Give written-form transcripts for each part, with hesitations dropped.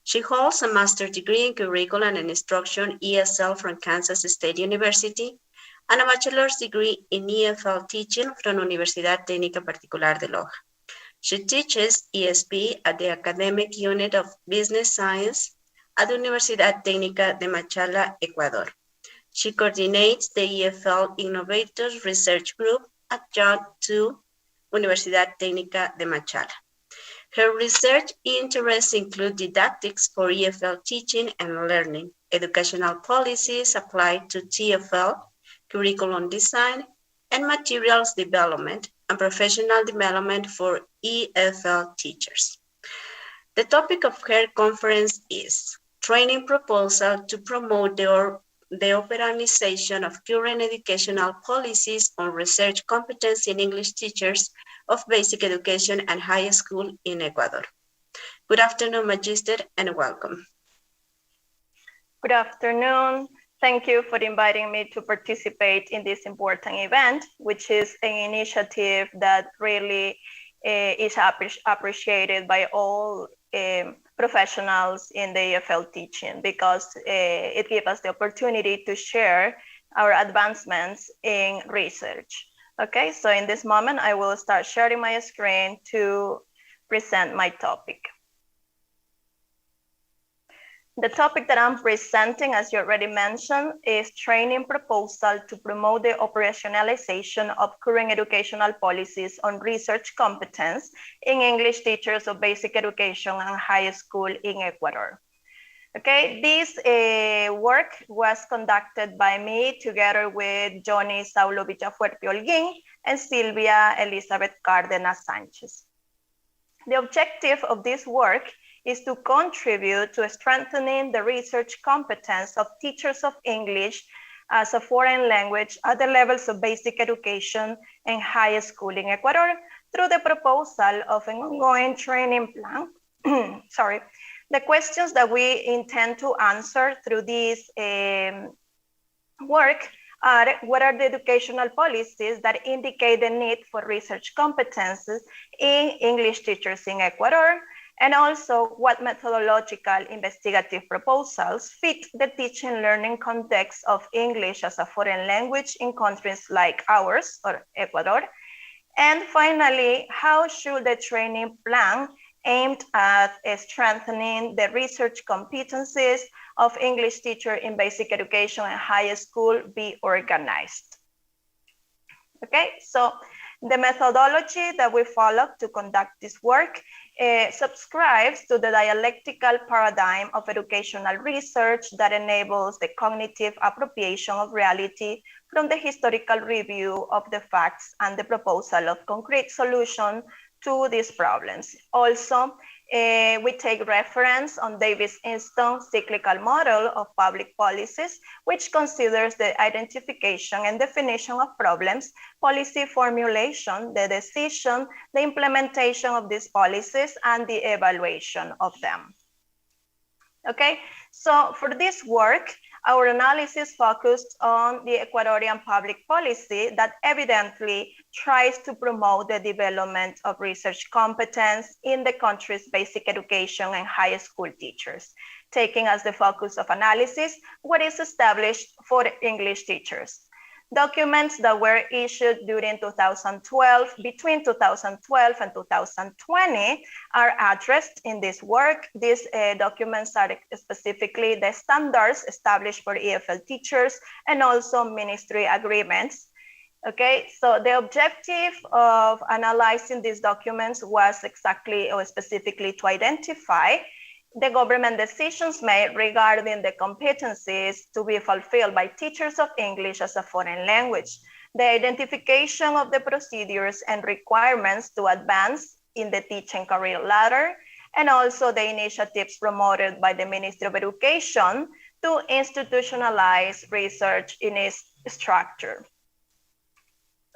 She holds a master's degree in curriculum and instruction ESL from Kansas State University and a bachelor's degree in EFL teaching from Universidad Técnica Particular de Loja. She teaches ESP at the Academic Unit of Business Science at the Universidad Técnica de Machala, Ecuador. She coordinates the EFL Innovators Research Group adjunct to Universidad Técnica de Machala. Her research interests include didactics for EFL teaching and learning, educational policies applied to TFL, curriculum design, and materials development and professional development for EFL teachers. The topic of her conference is Training Proposal to Promote the operationalization of current educational policies on research competence in English teachers of basic education and high school in Ecuador. Good afternoon, Magister, and welcome. Good afternoon. Thank you for inviting me to participate in this important event, which is an initiative that really is appreciated by all professionals in the EFL teaching, because it gives us the opportunity to share our advancements in research. Okay, so in this moment, I will start sharing my screen to present my topic. The topic that I'm presenting, as you already mentioned, is training proposal to promote the operationalization of current educational policies on research competence in English teachers of basic education and high school in Ecuador. Okay, this work was conducted by me together with Johnny Saulo Villafuerte Holguín and Silvia Elizabeth Cárdenas Sánchez. The objective of this work is to contribute to strengthening the research competence of teachers of English as a foreign language at the levels of basic education and high school in Ecuador through the proposal of an ongoing training plan. Sorry. The questions that we intend to answer through this work are: what are the educational policies that indicate the need for research competences in English teachers in Ecuador? And also, what methodological investigative proposals fit the teaching learning context of English as a foreign language in countries like ours, or Ecuador? And finally, how should the training plan aimed at strengthening the research competencies of English teachers in basic education and high school be organized? Okay, so the methodology that we follow to conduct this work subscribes to the dialectical paradigm of educational research that enables the cognitive appropriation of reality from the historical review of the facts and the proposal of concrete solution to these problems. Also, we take reference on Davis-Easton's cyclical model of public policies, which considers the identification and definition of problems, policy formulation, the decision, the implementation of these policies, and the evaluation of them. Okay, so for this work, our analysis focused on the Ecuadorian public policy that evidently tries to promote the development of research competence in the country's basic education and high school teachers, taking as the focus of analysis what is established for English teachers. Documents that were issued during 2012, between 2012 and 2020 are addressed in this work. These documents are specifically the standards established for EFL teachers and also ministry agreements. Okay, so the objective of analyzing these documents was exactly or specifically to identify the government decisions made regarding the competencies to be fulfilled by teachers of English as a foreign language, the identification of the procedures and requirements to advance in the teaching career ladder, and also the initiatives promoted by the Ministry of Education to institutionalize research in its structure.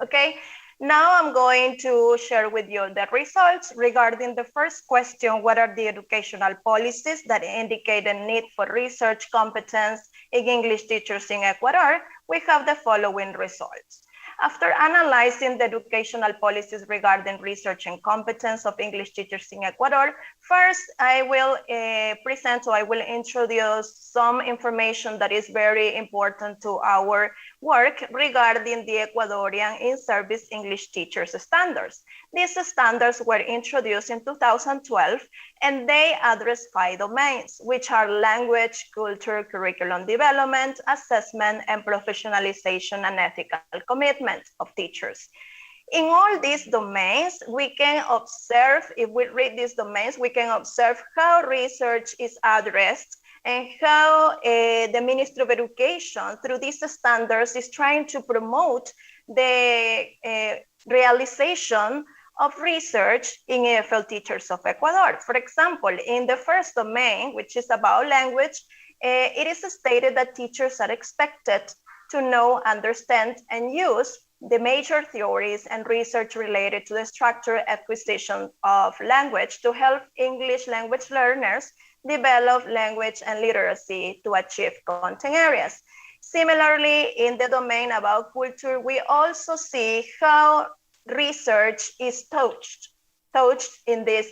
Okay. Now I'm going to share with you the results regarding the first question: what are the educational policies that indicate the need for research competence in English teachers in Ecuador? We have the following results. After analyzing the educational policies regarding research and competence of English teachers in Ecuador, first I will I will introduce some information that is very important to our work regarding the Ecuadorian in-service English teachers standards. These standards were introduced in 2012 and they address 5 domains, which are language, culture, curriculum development, assessment, and professionalization and ethical commitment of teachers. In all these domains, we can observe, if we read these domains, we can observe how research is addressed and how the Ministry of Education, through these standards, is trying to promote the realization of research in EFL teachers of Ecuador. For example, in the first domain, which is about language, it is stated that teachers are expected to know, understand, and use the major theories and research related to the structure acquisition of language to help English language learners develop language and literacy to achieve content areas. Similarly, in the domain about culture, we also see how research is touched in this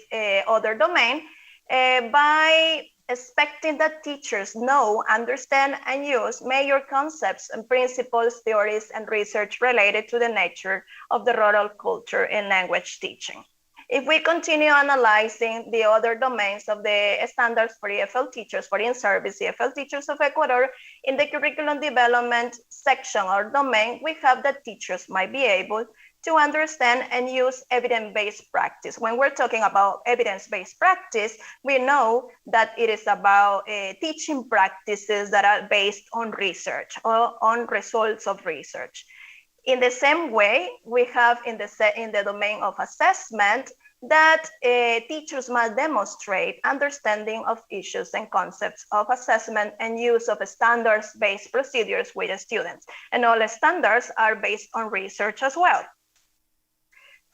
other domain by expecting that teachers know, understand, and use major concepts and principles, theories, and research related to the nature of the rural culture in language teaching. If we continue analyzing the other domains of the standards for EFL teachers, for in-service EFL teachers of Ecuador, in the curriculum development section or domain, we have that teachers might be able to understand and use evidence-based practice. When we're talking about evidence-based practice, we know that it is about teaching practices that are based on research or on results of research. In the same way, we have in the domain of assessment that teachers must demonstrate understanding of issues and concepts of assessment and use of standards-based procedures with the students. And all the standards are based on research as well.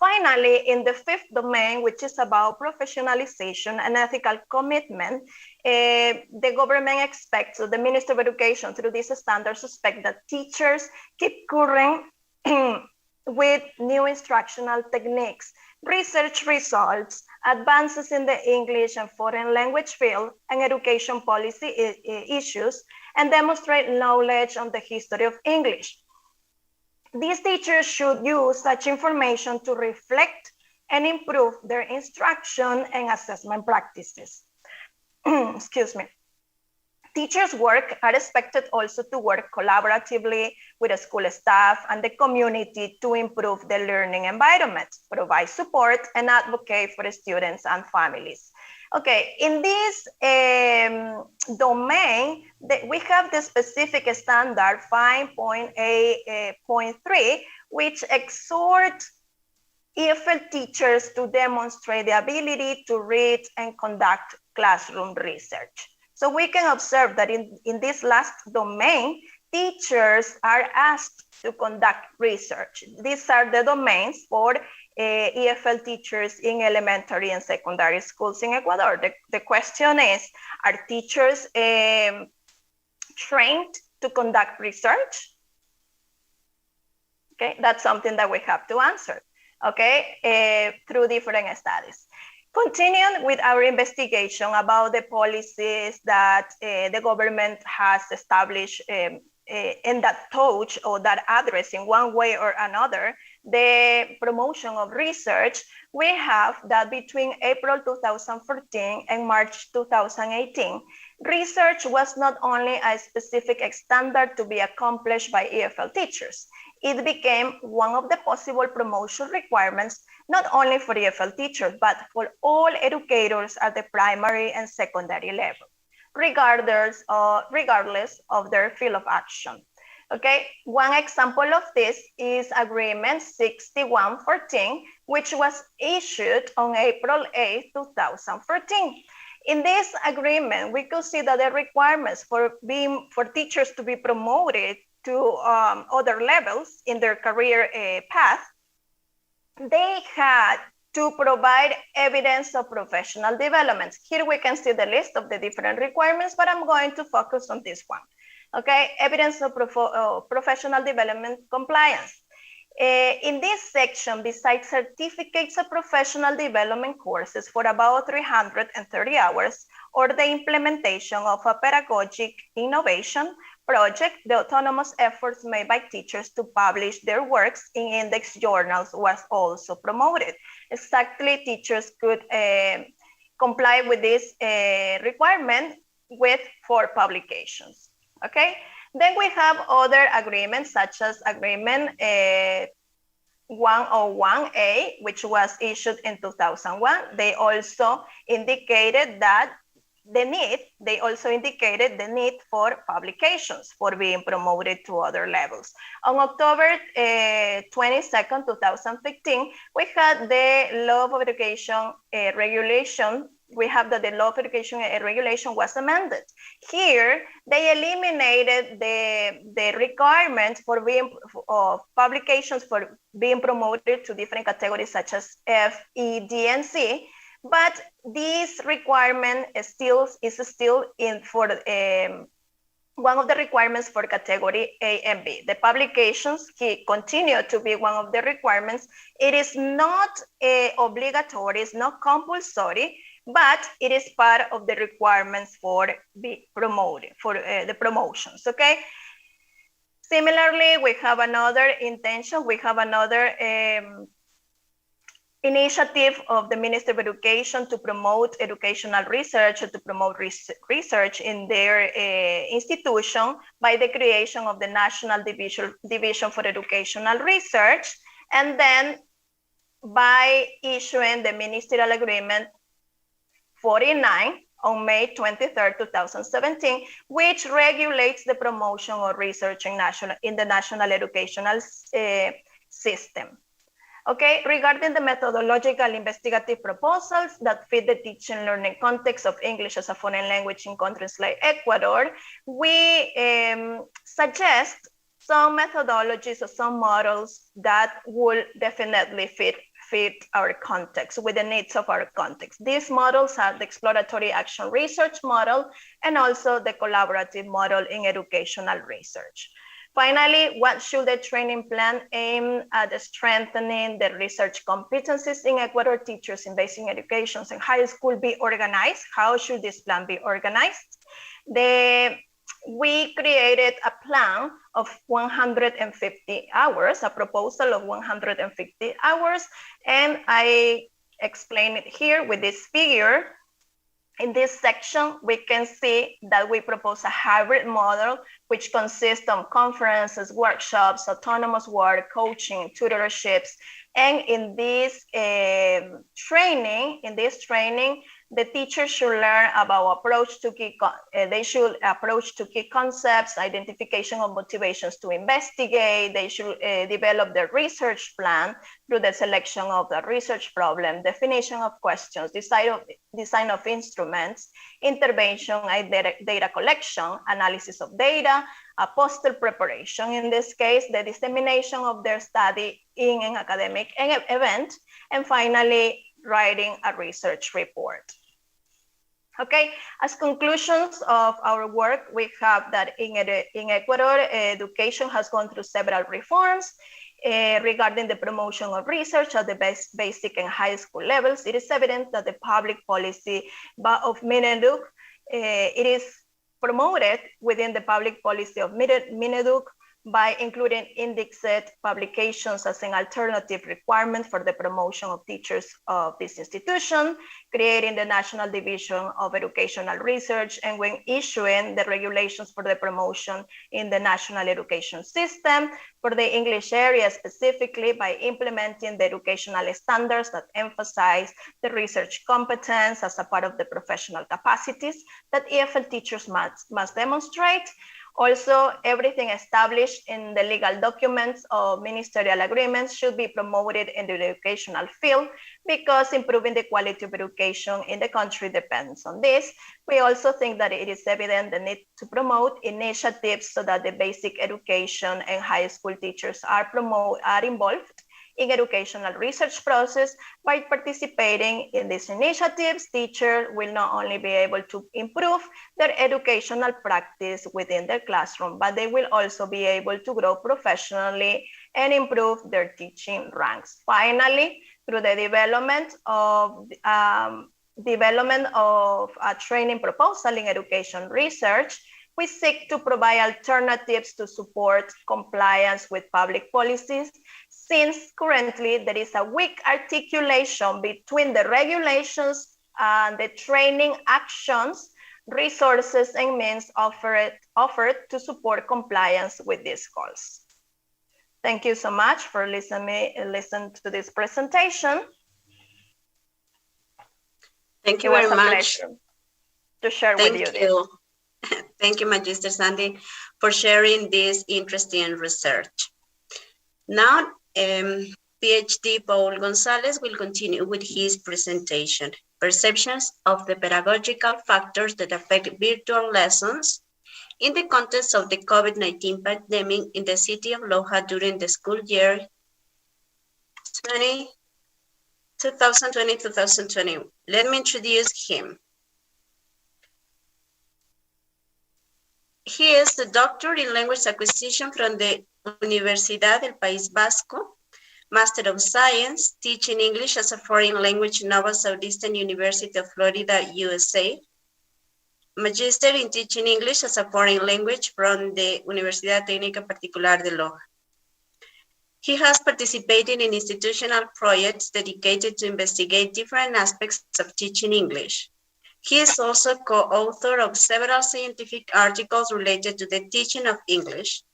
Finally, in the fifth domain, which is about professionalization and ethical commitment, the government expects, so the Ministry of Education through these standards expect that teachers keep current with new instructional techniques, research results, advances in the English and foreign language field, and education policy issues, and demonstrate knowledge on the history of English. These teachers should use such information to reflect and improve their instruction and assessment practices. Excuse me. Teachers' work are expected also to work collaboratively with the school staff and the community to improve the learning environment, provide support, and advocate for the students and families. Okay, in this domain, we have the specific standard 5.8.3, which exhorts EFL teachers to demonstrate the ability to read and conduct classroom research. So we can observe that in this last domain, teachers are asked to conduct research. These are the domains for EFL teachers in elementary and secondary schools in Ecuador. The question is, are teachers trained to conduct research? Okay, that's something that we have to answer, okay, through different studies. Continuing with our investigation about the policies that the government has established in that touch or that address in one way or another the promotion of research, we have that between April 2014 and March 2018, research was not only a specific standard to be accomplished by EFL teachers. It became one of the possible promotion requirements, not only for EFL teachers, but for all educators at the primary and secondary level, regardless of their field of action. Okay, one example of this is Agreement 6114, which was issued on April 8, 2014. In this agreement, we could see that the requirements for teachers to be promoted to other levels in their career path, they had to provide evidence of professional development. Here we can see the list of the different requirements, but I'm going to focus on this one. Okay, evidence of professional development compliance. In this section, besides certificates of professional development courses for about 330 hours, or the implementation of a pedagogic innovation project, the autonomous efforts made by teachers to publish their works in index journals was also promoted. Exactly, teachers could comply with this requirement with 4 publications. Okay, then we have other agreements, such as agreement 101A, which was issued in 2001. They also indicated that they also indicated the need for publications for being promoted to other levels. On October 22nd, 2015, we had the Law of Education regulation. We have that the Law of Education regulation was amended. Here, they eliminated the requirements for being publications for being promoted to different categories such as F, E, D, and C. But this requirement is still in for one of the requirements for category A and B. The publications continue to be one of the requirements. It is not obligatory, it's not compulsory, but it is part of the requirements for be promoted, for the promotions, okay? Similarly, we have another intention, we have another initiative of the Ministry of Education to promote educational research, or to promote research in their institution by the creation of the National Division for Educational Research, and then by issuing the Ministerial Agreement 49 on May 23rd, 2017, which regulates the promotion of research in the national educational system. Okay, regarding the methodological investigative proposals that fit the teaching and learning context of English as a foreign language in countries like Ecuador, we suggest some methodologies or some models that will definitely fit our context, with the needs of our context. These models are the exploratory action research model and also the collaborative model in educational research. Finally, what should the training plan aim at strengthening the research competencies in Ecuador? Teachers in basic education and high school be organized? How should this plan be organized? We created a plan of 150 hours, a proposal of 150 hours, and I explain it here with this figure. In this section, we can see that we propose a hybrid model, which consists of conferences, workshops, autonomous work, coaching, tutorships. And in this training, the teachers should learn about they should approach to key concepts, identification of motivations to investigate. They should develop their research plan through the selection of the research problem, definition of questions, design of instruments, intervention, data collection, analysis of data, a poster preparation, in this case, the dissemination of their study in an academic event, and finally, writing a research report. Okay, as conclusions of our work, we have that in Ecuador, education has gone through several reforms regarding the promotion of research at the basic and high school levels. It is evident that the public policy of Mineduc, it is promoted within the public policy of Mineduc by including indexed publications as an alternative requirement for the promotion of teachers of this institution, creating the National Division of Educational Research, and when issuing the regulations for the promotion in the national education system, for the English area specifically by implementing the educational standards that emphasize the research competence as a part of the professional capacities that EFL teachers must demonstrate. Also, everything established in the legal documents or ministerial agreements should be promoted in the educational field, because improving the quality of education in the country depends on this. We also think that it is evident the need to promote initiatives so that the basic education and high school teachers are involved in educational research process. By participating in these initiatives, teachers will not only be able to improve their educational practice within their classroom, but they will also be able to grow professionally and improve their teaching ranks. Finally, through the development of a training proposal in education research, we seek to provide alternatives to support compliance with public policies, since currently there is a weak articulation between the regulations and the training actions, resources, and means offered to support compliance with these goals. Thank you so much for listening to this presentation. Thank you very much. To share with you this. Thank you, Magister Sandy, for sharing this interesting research. Now, PhD Paul Gonzalez will continue with his presentation, Perceptions of the Pedagogical Factors that Affect Virtual Lessons in the context of the COVID-19 pandemic in the city of Loja during the school year 2020-2021. Let me introduce him. He is the doctor in language acquisition from the Universidad del País Vasco, Master of Science, teaching English as a foreign language, Nova Southeastern University of Florida, USA. Magister in teaching English as a foreign language from the Universidad Técnica Particular de Loja. He has participated in institutional projects dedicated to investigate different aspects of teaching English. He is also co-author of several scientific articles related to the teaching of English.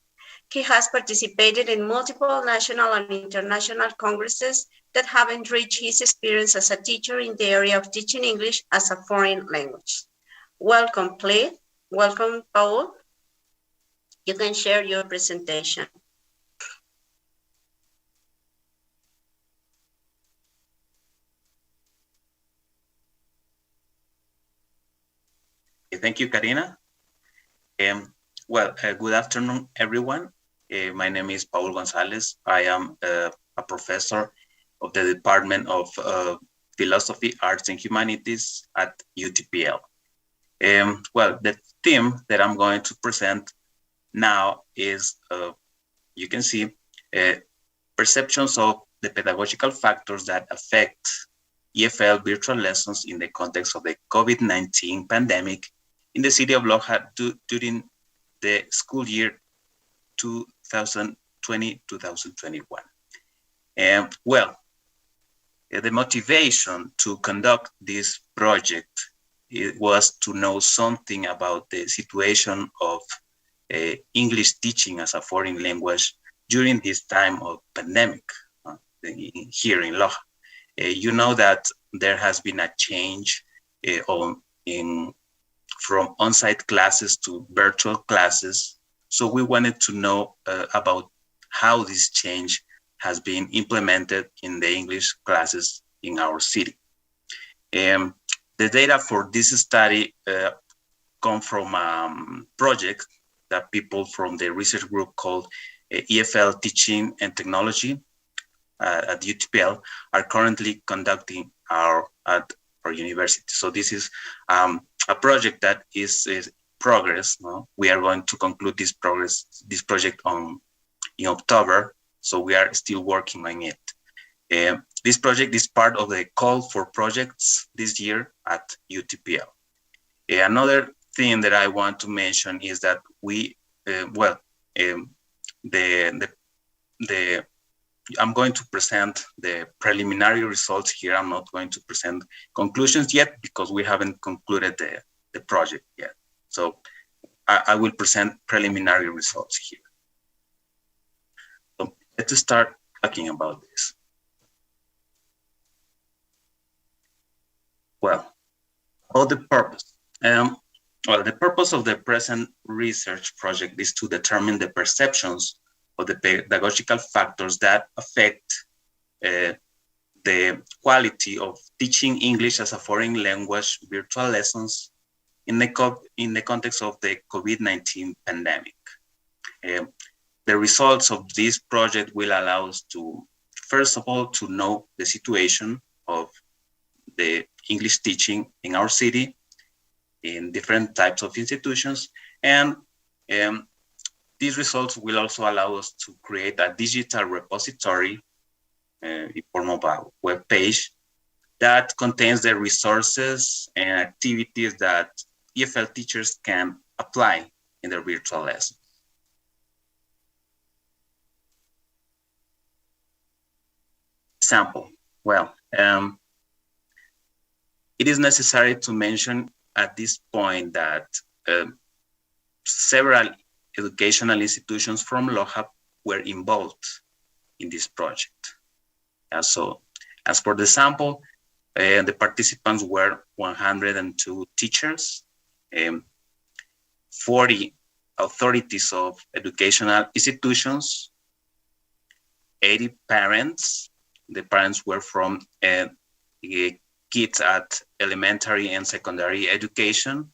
He has participated in multiple national and international congresses that have enriched his experience as a teacher in the area of teaching English as a foreign language. Welcome, please. Welcome, Paul. You can share your presentation. Thank you, Karina. Good afternoon, everyone. My name is Paul Gonzalez. I am a professor of the Department of Philosophy, Arts, and Humanities at UTPL. The theme that I'm going to present now is, you can see, perceptions of the pedagogical factors that affect EFL virtual lessons in the context of the COVID-19 pandemic in the city of Loja during the school year 2020-2021. The motivation to conduct this project was to know something about the situation of English teaching as a foreign language during this time of pandemic here in Loja. You know that there has been a change from on-site classes to virtual classes. So we wanted to know about how this change has been implemented in the English classes in our city. The data for this study come from a project that people from the research group called EFL Teaching and Technology at UTPL are currently conducting at our university. So this is a project that is progress. No? We are going to conclude this project in October. So we are still working on it. This project is part of the call for projects this year at UTPL. Another thing that I want to mention is that I'm going to present the preliminary results here. I'm not going to present conclusions yet because we haven't concluded the project yet. So I will present preliminary results here. So let's start talking about this. About the purpose. The purpose of the present research project is to determine the perceptions of the pedagogical factors that affect the quality of teaching English as a foreign language virtual lessons in the context of the COVID-19 pandemic. The results of this project will allow us to, first of all, to know the situation of the English teaching in our city in different types of institutions, and These results will also allow us to create a digital repository in form of a web page that contains the resources and activities that EFL teachers can apply in their virtual lesson. Example, well, it is necessary to mention at this point that several educational institutions from LOHA were involved in this project. So as for the sample, the participants were 102 teachers, 40 authorities of educational institutions, 80 parents. The parents were from kids at elementary and secondary education,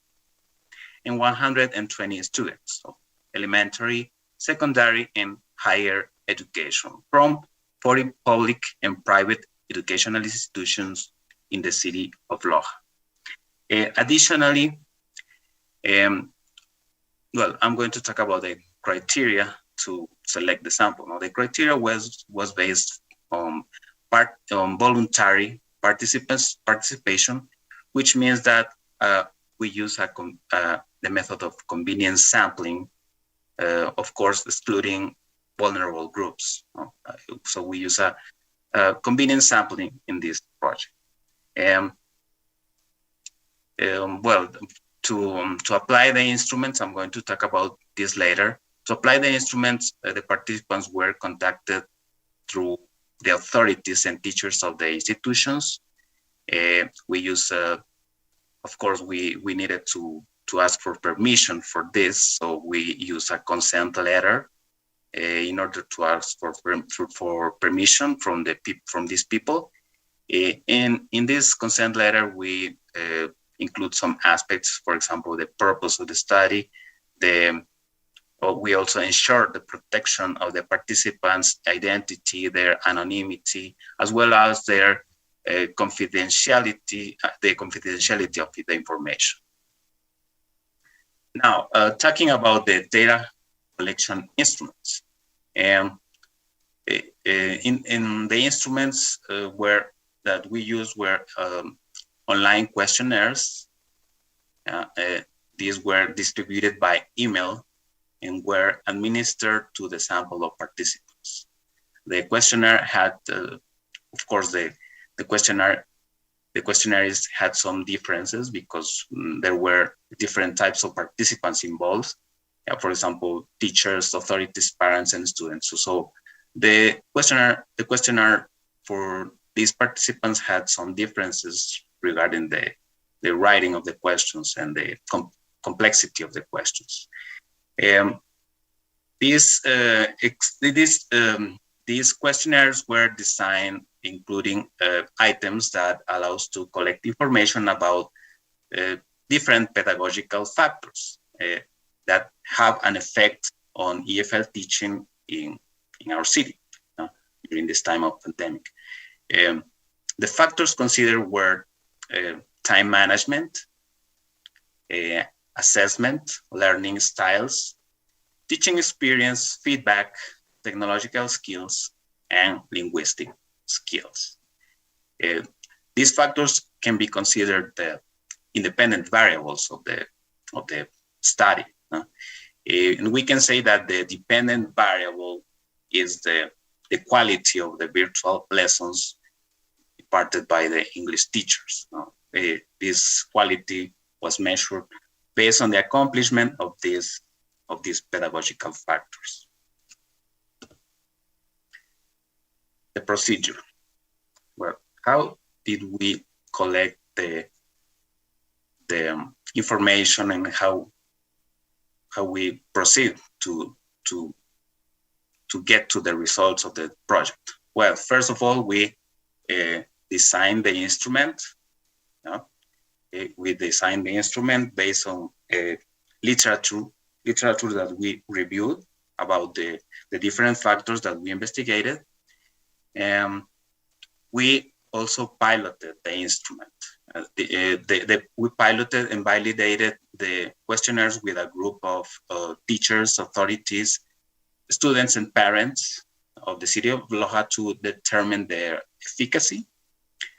and 120 students, so elementary, secondary, and higher education from 40 public and private educational institutions in the city of Loja. Additionally, well, I'm going to talk about the criteria to select the sample. Now, the criteria was based on voluntary participation, which means that we use the method of convenience sampling, of course, excluding vulnerable groups. So we use a convenience sampling in this project. Well, to apply the instruments, I'm going to talk about this later. To apply the instruments, the participants were contacted through the authorities and teachers of the institutions. We use, of course, we needed to ask for permission for this, so we use a consent letter in order to ask for permission from these people. And in this consent letter, we include some aspects, for example, the purpose of the study. We also ensure the protection of the participants' identity, their anonymity, as well as their confidentiality, the confidentiality of the information. Now, talking about the data collection instruments. In the instruments that we use were online questionnaires. These were distributed by email and were administered to the sample of participants. The questionnaire had, of course, the questionnaires had some differences because there were different types of participants involved. For example, teachers, authorities, parents, and students. So the questionnaire for these participants had some differences regarding the writing of the questions and the complexity of the questions. These questionnaires were designed including items that allows to collect information about different pedagogical factors that have an effect on EFL teaching in our city during this time of pandemic. The factors considered were time management, assessment, learning styles, teaching experience, feedback, technological skills, and linguistic skills. These factors can be considered the independent variables of the study. And we can say that the dependent variable is the quality of the virtual lessons imparted by the English teachers. This quality was measured based on the accomplishment of these pedagogical factors. The procedure. Well, how did we collect the information and how we proceed to get to the results of the project? Well, first of all, we designed the instrument. We designed the instrument based on literature that we reviewed about the different factors that we investigated. We also piloted the instrument. We piloted and validated the questionnaires with a group of teachers, authorities, students, and parents of the city of Loja to determine their efficacy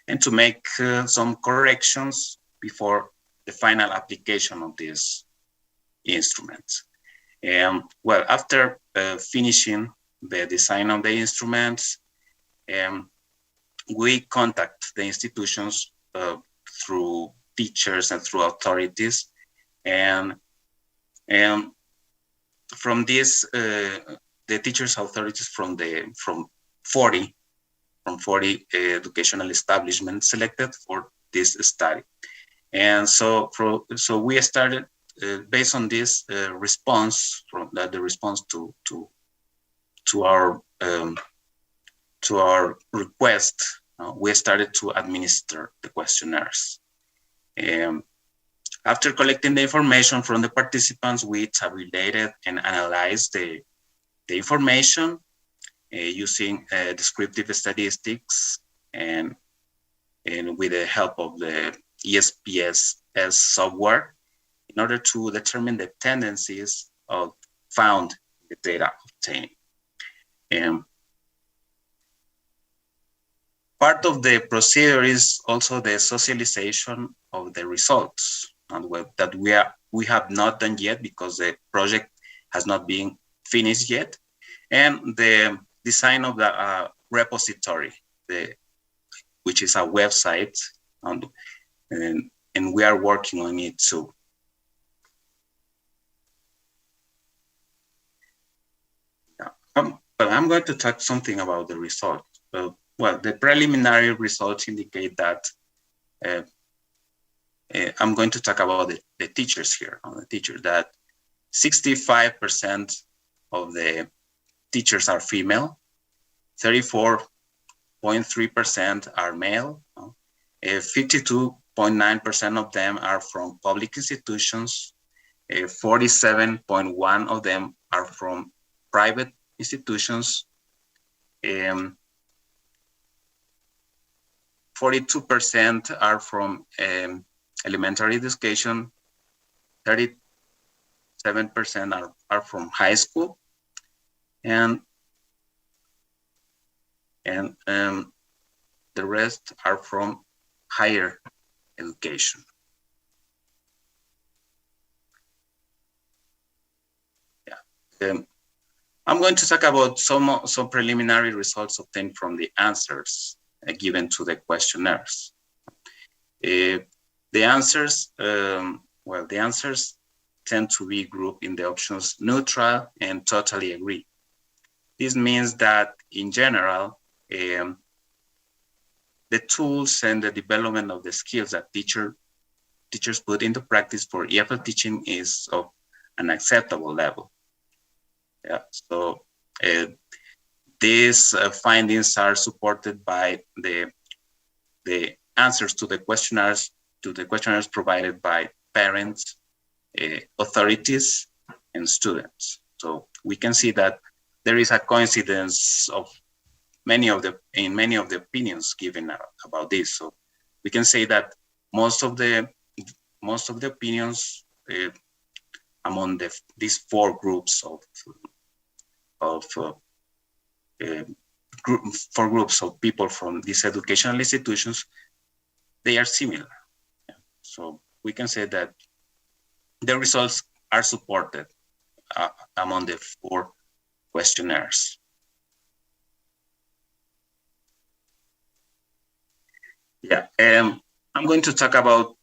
and to make some corrections before the final application of these instruments. Well, after finishing the design of the instruments, we contact the institutions through teachers and through authorities, and from this, the teachers authorities from 40 educational establishments selected for this study. And so we started based on this response from that, the response to our request, we started to administer the questionnaires. After collecting the information from the participants, we tabulated and analyzed the information using descriptive statistics and with the help of the ESPS software in order to determine the tendencies found in the data obtained. Part of the procedure is also the socialization of the results, and that we have not done yet because the project has not been finished yet, and the design of the repository, which is a website, and we are working on it too. But I'm going to talk something about the results. Well, the preliminary results indicate that I'm going to talk about the teachers here, that 65% of the teachers are female, 34.3% are male, 52.9% of them are from public institutions, 47.1% of them are from private institutions, 42% are from elementary education, 37% are from high school, and the rest are from higher education. Yeah. I'm going to talk about some preliminary results obtained from the answers given to the questionnaires. The answers tend to be grouped in the options neutral and totally agree. This means that in general, the tools and the development of the skills that teachers put into practice for EFL teaching is of an acceptable level. Yeah, so these findings are supported by the answers to the questionnaires provided by parents, authorities, and students. So we can see that there is a coincidence of many of the opinions given about this. So we can say that most of the opinions among these four groups four groups of people from these educational institutions, they are similar. So we can say that the results are supported among the four questionnaires. Yeah, I'm going to talk about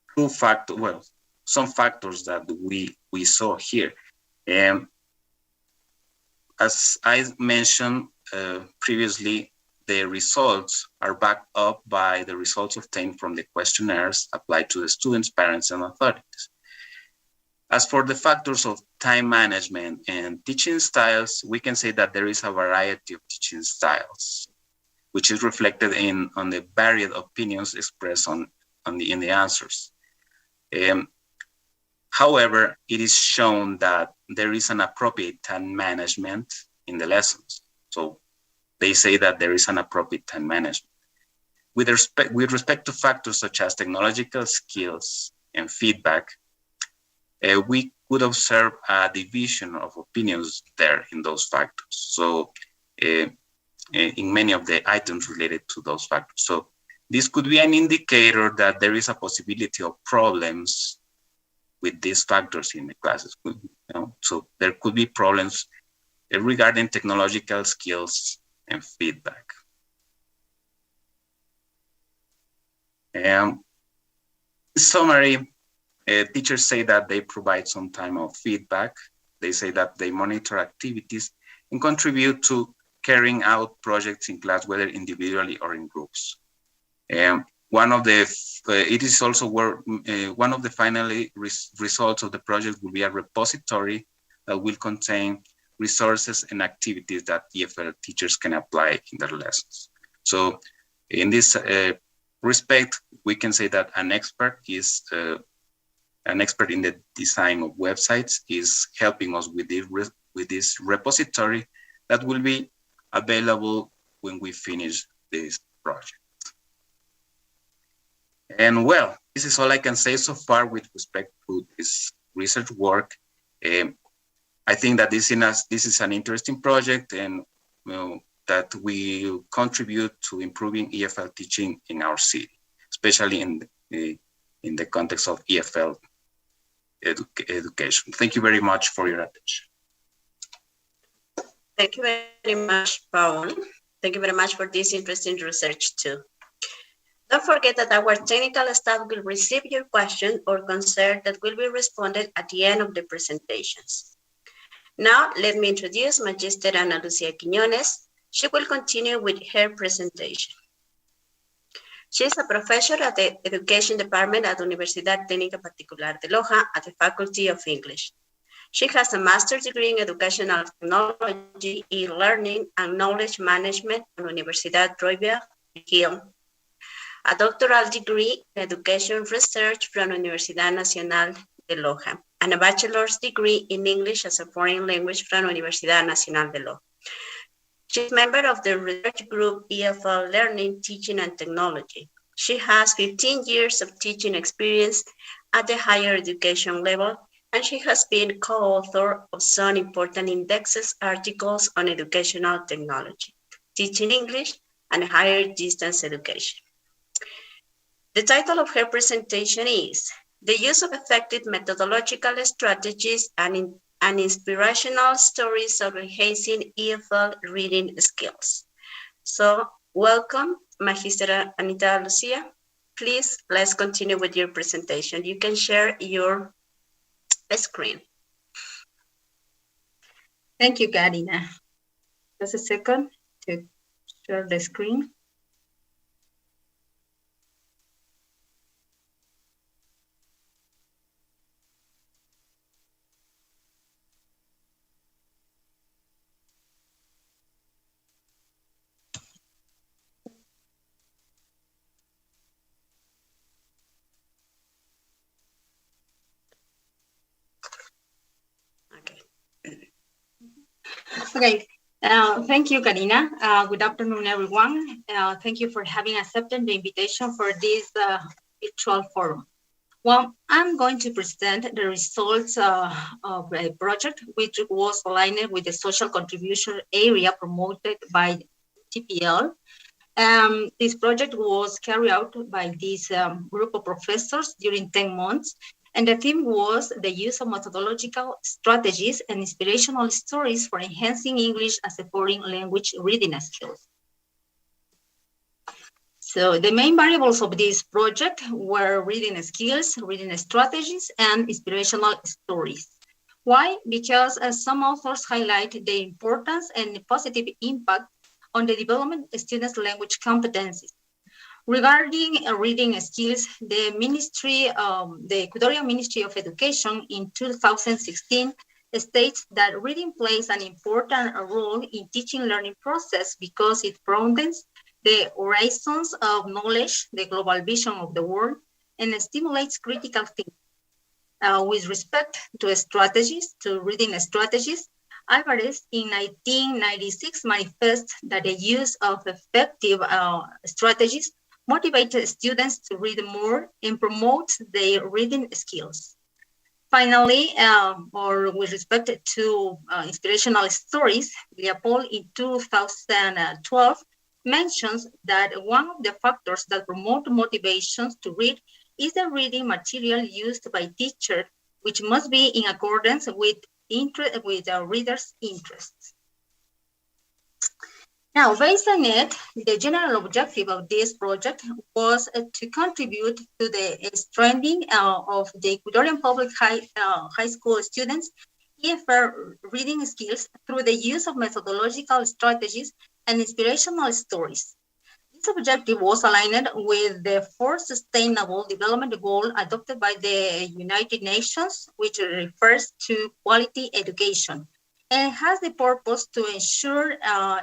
some factors that we saw here. As I mentioned previously, the results are backed up by the results obtained from the questionnaires applied to the students, parents, and authorities. As for the factors of time management and teaching styles, we can say that there is a variety of teaching styles, which is reflected on the varied opinions expressed in the answers. However, it is shown that there is an appropriate time management in the lessons. So they say that there is an appropriate time management. with respect to factors such as technological skills and feedback, we could observe a division of opinions there in those factors. So in many of the items related to those factors. So this could be an indicator that there is a possibility of problems with these factors in the classes. You know? So there could be problems regarding technological skills and feedback. In summary, teachers say that they provide some time of feedback. They say that they monitor activities and contribute to carrying out projects in class, whether individually or in groups. One of the final results of the project will be a repository that will contain resources and activities that EFL teachers can apply in their lessons. So in this respect, we can say that an expert in the design of websites is helping us with this repository that will be available when we finish this project. And well, this is all I can say so far with respect to this research work. I think that this is an interesting project, and that will contribute to improving EFL teaching in our city, especially in the context of EFL education. Thank you very much for your attention. Thank you very much, Paul. Thank you very much for this interesting research too. Don't forget that our technical staff will receive your question or concern that will be responded at the end of the presentations. Now, let me introduce Magister Ana Lucia Quiñones. She will continue with her presentation. She is a professor at the Education Department at Universidad Técnica Particular de Loja at the Faculty of English. She has a master's degree in Educational Technology, e-learning, and knowledge management from Universidad Rovira i Gil, a doctoral degree in Education Research from Universidad Nacional de Loja, and a bachelor's degree in English as a foreign language from Universidad Nacional de Loja. She is a member of the research group EFL Learning, Teaching, and Technology. She has 15 years of teaching experience at the higher education level, and she has been co-author of some important indexes articles on educational technology, teaching English, and higher distance education. The title of her presentation is The Use of Effective Methodological Strategies and Inspirational Stories of Enhancing EFL Reading Skills. So, welcome, Magister Anita Lucia. Please, let's continue with your presentation. You can share your screen. Thank you, Karina. Just a second to share the screen. Okay, thank you, Karina. Good afternoon, everyone. Thank you for having accepted the invitation for this virtual forum. Well, I'm going to present the results of a project which was aligned with the social contribution area promoted by TPL. This project was carried out by this group of professors during 10 months. And the theme was the use of methodological strategies and inspirational stories for enhancing English as a foreign language reading skills. So the main variables of this project were reading skills, reading strategies, and inspirational stories. Why? Because some authors highlight the importance and the positive impact on the development of students' language competencies. Regarding reading skills, the Ecuadorian Ministry of Education in 2016 states that reading plays an important role in teaching learning process because it broadens the horizons of knowledge, the global vision of the world, and stimulates critical thinking. With respect to strategies, to reading strategies, Alvarez in 1996 manifests that the use of effective strategies motivate students to read more, and promote their reading skills. Finally, or with respect to inspirational stories, Paul in 2012 mentions that one of the factors that promote motivations to read is the reading material used by teachers, which must be in accordance with the reader's interests. Now, based on it, the general objective of this project was to contribute to the strengthening of the Ecuadorian public high school students' EFL reading skills through the use of methodological strategies and inspirational stories. This objective was aligned with the fourth Sustainable Development Goal adopted by the United Nations, which refers to quality education, and has the purpose to ensure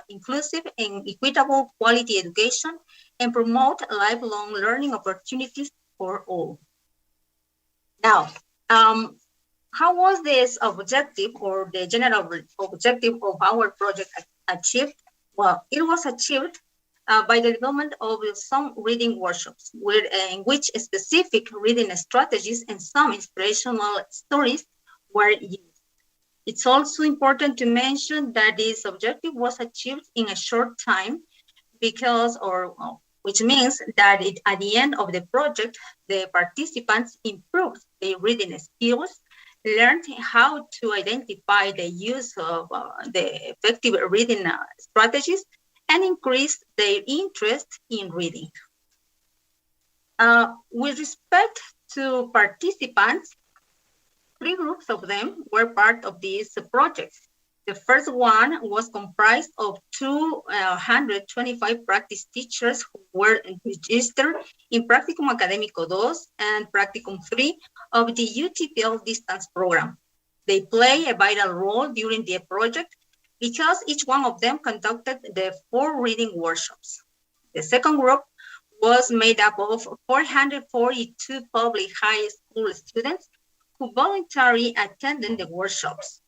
inclusive and equitable quality education and promote lifelong learning opportunities for all. Now, how was this objective or the general objective of our project achieved? Well, it was achieved by the development of some reading workshops in which specific reading strategies and some inspirational stories were used. It's also important to mention that this objective was achieved in a short time which means that at the end of the project, the participants improved their reading skills, learned how to identify the use of the effective reading strategies, and increased their interest in reading. With respect to participants, 3 groups of them were part of this project. The first one was comprised of 225 practice teachers who were registered in Practicum Académico 2 and Practicum 3 of the UTPL distance program. They play a vital role during the project because each one of them conducted the 4 reading workshops. The second group was made up of 442 public high school students who voluntarily attended the workshops.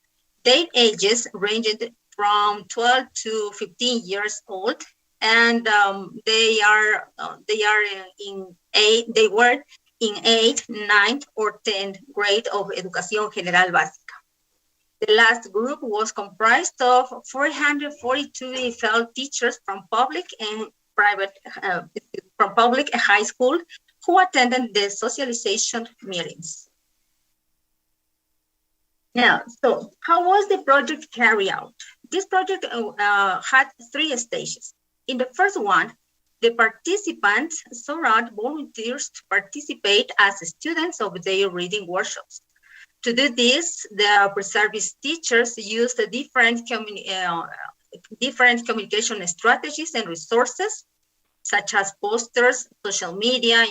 Their ages ranged from 12 to 15 years old, and they were in 8th, 9th, or 10th grade of Educación General Básica. The last group was comprised of 442 EFL teachers from public and private, from public and high school who attended the socialization meetings. Now, so how was the project carried out? This project had 3 stages. In the first one, the participants sought out volunteers to participate as students of their reading workshops. To do this, the pre-service teachers used different communication strategies and resources, such as posters, social media,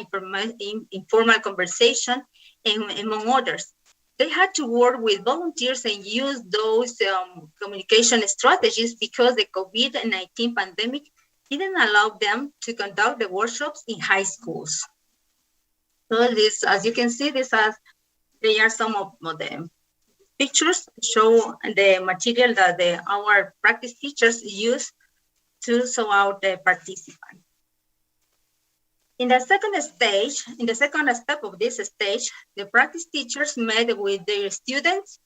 informal conversation, and among others. They had to work with volunteers and use those communication strategies because the COVID-19 pandemic didn't allow them to conduct the workshops in high schools. So this, as you can see, they are some of the pictures show the material that our practice teachers use to sort out the participants. In the second step of this stage, the practice teachers met with their students,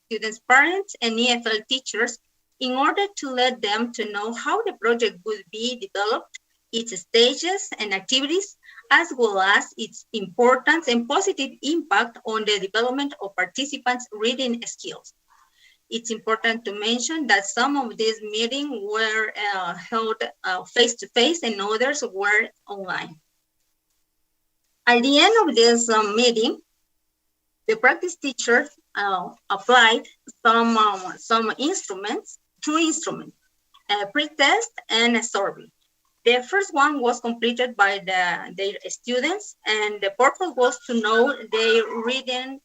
parents, and EFL teachers in order to let them to know how the project would be developed, its stages and activities, as well as its importance and positive impact on the development of participants' reading skills. It's important to mention that some of these meetings were held face-to-face and others were online. At the end of this meeting, the practice teacher applied some instruments, 2 instruments, a pre-test and a survey. The first one was completed by their students, and the purpose was to know their reading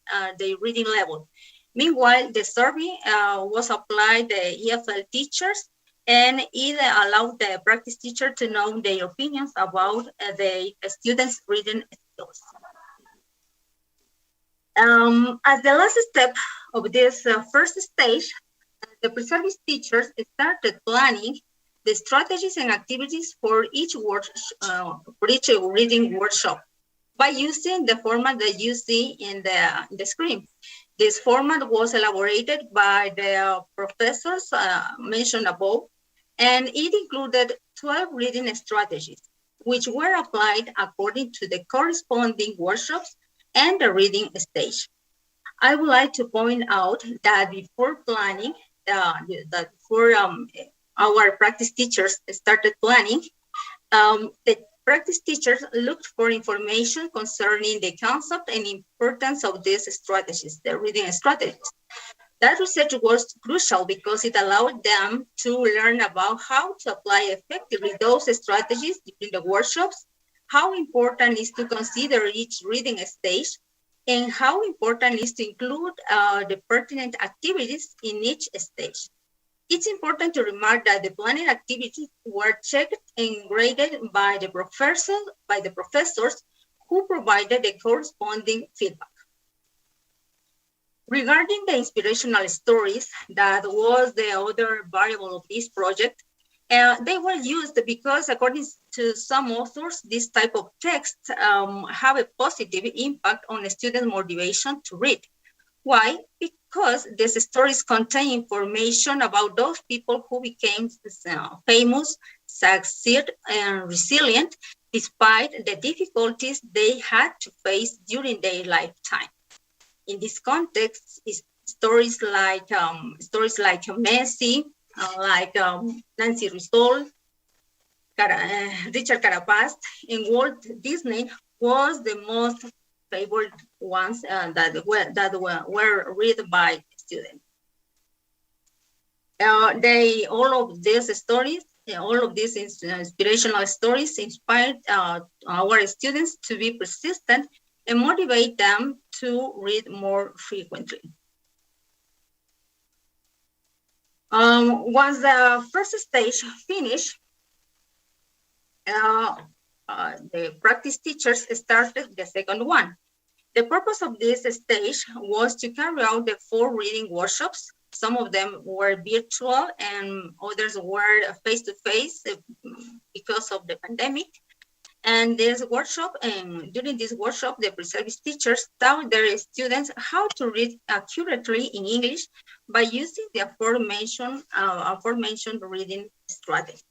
level. Meanwhile, the survey was applied to the EFL teachers, and it allowed the practice teacher to know their opinions about the students' reading skills. As the last step of this first stage, the pre-service teachers started planning the strategies and activities for each reading workshop by using the format that you see in the screen. This format was elaborated by the professors mentioned above, and it included 12 reading strategies, which were applied according to the corresponding workshops and the reading stage. I would like to point out that before planning, before our practice teachers started planning, the practice teachers looked for information concerning the concept and importance of these strategies, the reading strategies. That research was crucial because it allowed them to learn about how to apply effectively those strategies during the workshops, how important is to consider each reading stage, and how important is to include the pertinent activities in each stage. It's important to remark that the planning activities were checked and graded by the professors who provided the corresponding feedback. Regarding the inspirational stories, that was the other variable of this project, they were used because, according to some authors, this type of texts have a positive impact on the student motivation to read. Why? Because these stories contain information about those people who became famous, succeed, and resilient despite the difficulties they had to face during their lifetime. In this context, stories like Messi, like Nancy Rizal, Richard Carapaz, and Walt Disney was the most favorite ones that were read by students. All of these stories, all of these inspirational stories inspired our students to be persistent and motivate them to read more frequently. Once the first stage finished, the practice teachers started the second one. The purpose of this stage was to carry out the 4 reading workshops. Some of them were virtual and others were face-to-face because of the pandemic. And during this workshop, the pre-service teachers taught their students how to read accurately in English by using the aforementioned reading strategy.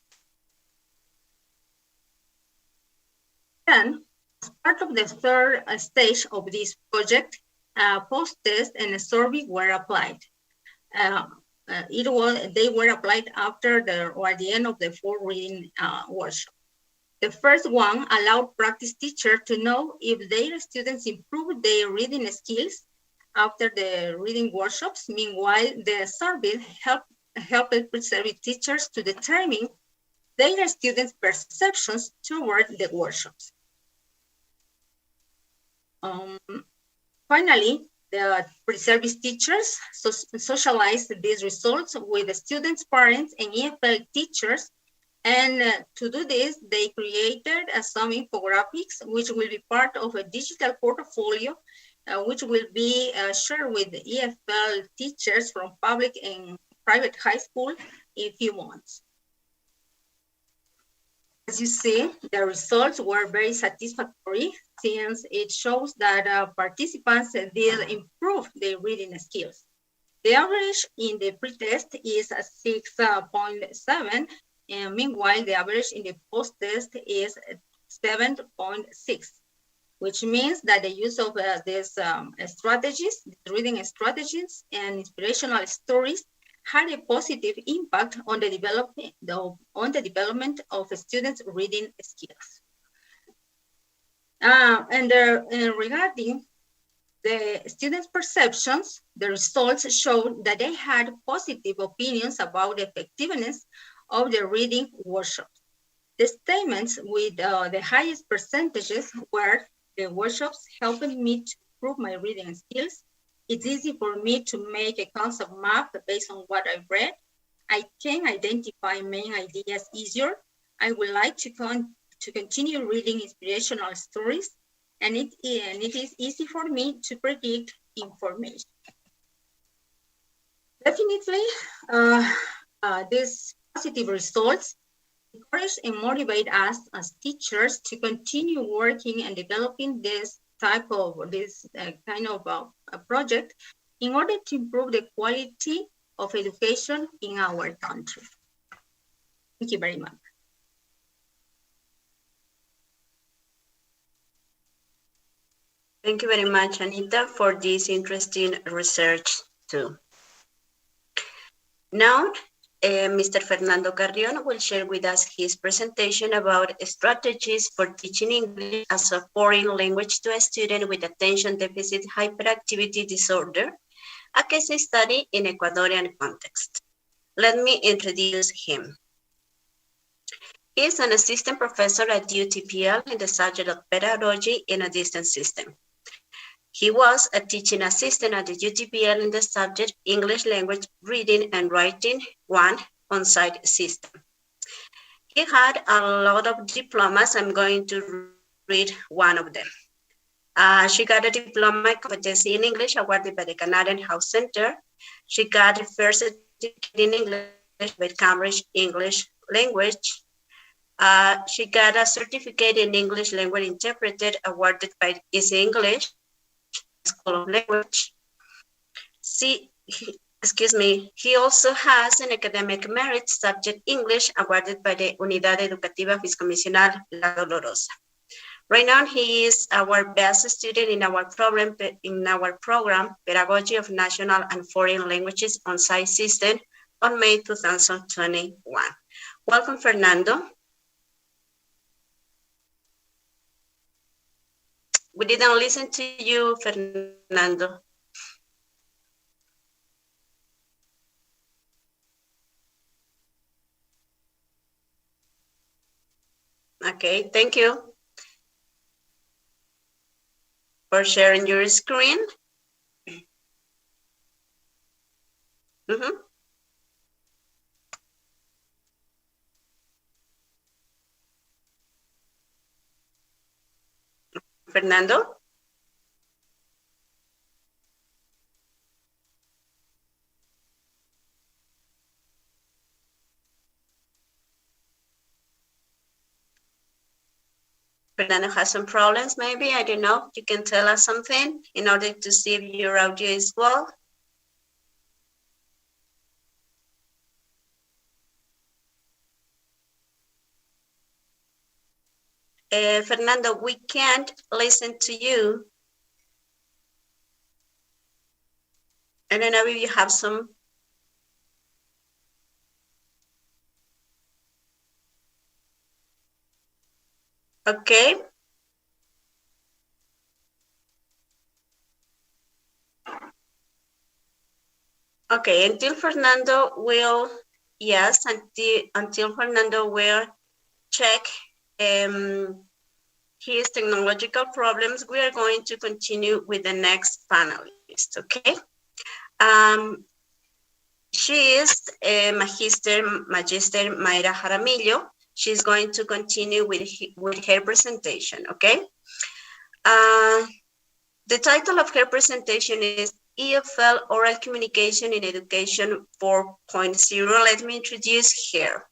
Then, as part of the third stage of this project, post-test and a survey were applied. They were applied after at the end of the 4 reading workshop. The first one allowed practice teachers to know if their students improved their reading skills after the reading workshops. Meanwhile, the survey helped pre-service teachers to determine their students' perceptions toward the workshops. Finally, the pre-service teachers socialized these results with the students' parents and EFL teachers. And to do this, they created some infographics, which will be part of a digital portfolio, which will be shared with the EFL teachers from public and private high school in a few months. As you see, the results were very satisfactory since it shows that participants did improve their reading skills. The average in the pretest is 6.7, and meanwhile, the average in the post-test is 7.6, which means that the use of these strategies, reading strategies and inspirational stories had a positive impact on the development of students' reading skills. Regarding the students' perceptions, the results showed that they had positive opinions about the effectiveness of the reading workshops. The statements with the highest percentages were, the workshops helped me to improve my reading skills. It's easy for me to make a concept map based on what I've read. I can identify main ideas easier. I would like to continue reading inspirational stories, and it is easy for me to predict information. Definitely, this positive results encourage and motivate us as teachers to continue working and developing this kind of a project in order to improve the quality of education in our country. Thank you very much. Thank you very much, Anita, for this interesting research too. Now, Mr. Fernando Carrion will share with us his presentation about strategies for teaching English as a foreign language to a student with attention deficit hyperactivity disorder, a case study in Ecuadorian context. Let me introduce him. He is an assistant professor at UTPL in the subject of pedagogy in a distance system. He was a teaching assistant at the UTPL in the subject English language reading and writing 1 on-site system. He had a lot of diplomas. I'm going to read one of them. She got a diploma in competency in English awarded by the Canadian House Center. She got a first certificate in English with Cambridge English Language. She got a certificate in English language interpreted awarded by Easy English School of Language. He also has an academic merit subject English awarded by the Unidad Educativa Fiscomisional La Dolorosa. Right now, he is our best student in our program Pedagogy of National and Foreign Languages on-site system on May 2021. Welcome, Fernando. We didn't listen to you, Fernando. Okay, thank you for sharing your screen. Fernando? Fernando has some problems, maybe, I don't know. You can tell us something in order to see if your audio is well. Fernando, we can't listen to you. I don't know if you have some. Okay. Okay, until Fernando will, yes, until Fernando will check his technological problems, we are going to continue with the next panelist, okay? She is Magister Myra Jaramillo. She's going to continue with her presentation, okay? The title of her presentation is EFL Oral Communication in Education 4.0. Let me introduce her.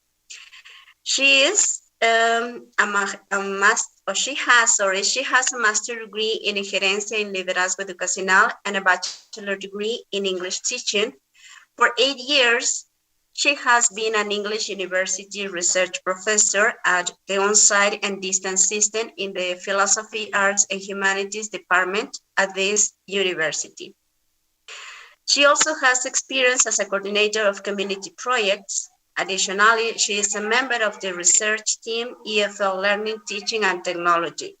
She is she has a master's degree in Gerencia en Liderazgo Educacional and a bachelor degree in English teaching. For 8 years, she has been an English University research professor at the on-site and distance system in the Philosophy, Arts, and Humanities department at this university. She also has experience as a coordinator of community projects. Additionally, she is a member of the research team EFL Learning, Teaching, and Technology,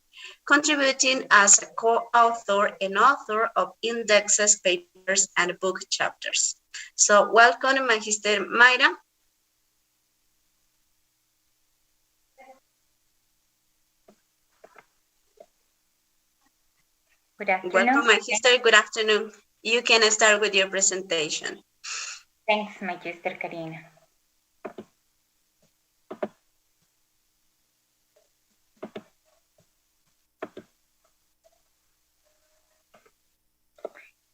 contributing as a co-author and author of indexes, papers, and book chapters. So welcome, Magister Myra. Good afternoon. Welcome, Magister. Good afternoon. You can start with your presentation. Thanks, Magister Karina.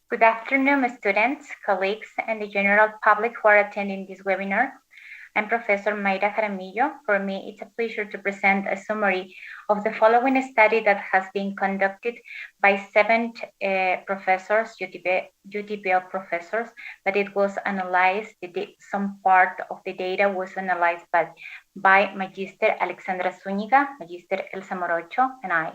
Good afternoon, students, colleagues, and the general public who are attending this webinar. I'm Professor Myra. For me, it's a pleasure to present a summary of the following study that has been conducted by 7 professors, UTPL professors, but it was analyzed, some part of the data was analyzed by Magister Alexandra Zúñiga, Magister Elsa Morocho, and I.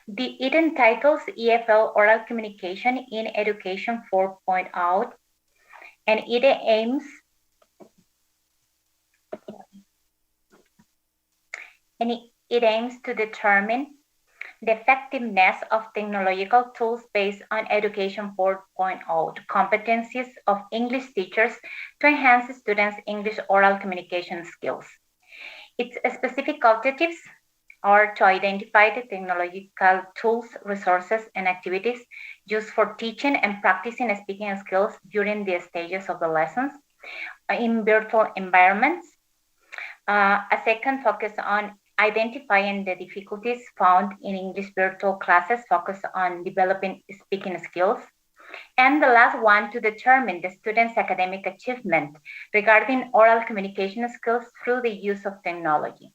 It entitles EFL Oral Communication in Education 4.0, and it aims to determine the effectiveness of technological tools based on Education 4.0 competencies of English teachers to enhance students' English oral communication skills. Its specific objectives are to identify the technological tools, resources, and activities used for teaching and practicing speaking skills during the stages of the lessons in virtual environments. A second focus on identifying the difficulties found in English virtual classes focused on developing speaking skills. And the last one to determine the students' academic achievement regarding oral communication skills through the use of technology.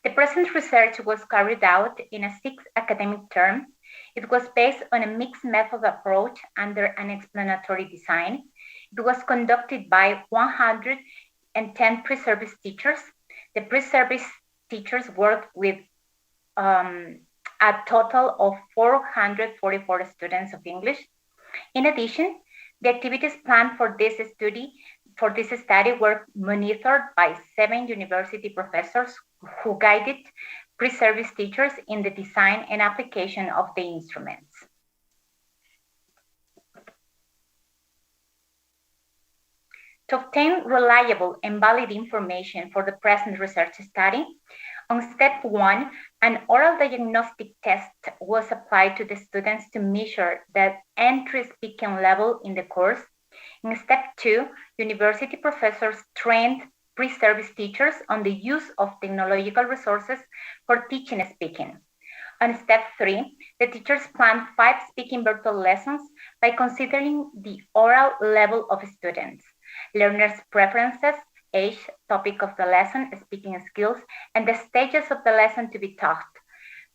The present research was carried out in a 6 academic term. It was based on a mixed method approach under an explanatory design. It was conducted by 110 pre-service teachers. The pre-service teachers worked with a total of 444 students of English. In addition, the activities planned for this study were monitored by 7 university professors who guided pre-service teachers in the design and application of the instruments. To obtain reliable and valid information for the present research study, on step 1, an oral diagnostic test was applied to the students to measure the entry speaking level in the course. In step 2, university professors trained pre-service teachers on the use of technological resources for teaching speaking. On step 3, the teachers planned 5 speaking virtual lessons by considering the oral level of students, learners' preferences, age, topic of the lesson, speaking skills, and the stages of the lesson to be taught.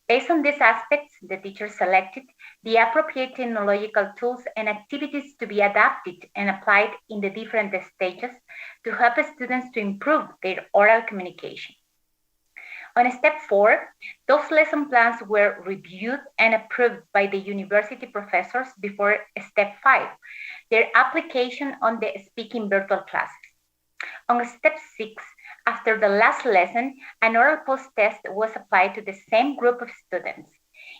Based on these aspects, the teachers selected the appropriate technological tools and activities to be adapted and applied in the different stages to help students to improve their oral communication. On step 4, those lesson plans were reviewed and approved by the university professors before step 5, their application on the speaking virtual classes. On step 6, after the last lesson, an oral post-test was applied to the same group of students.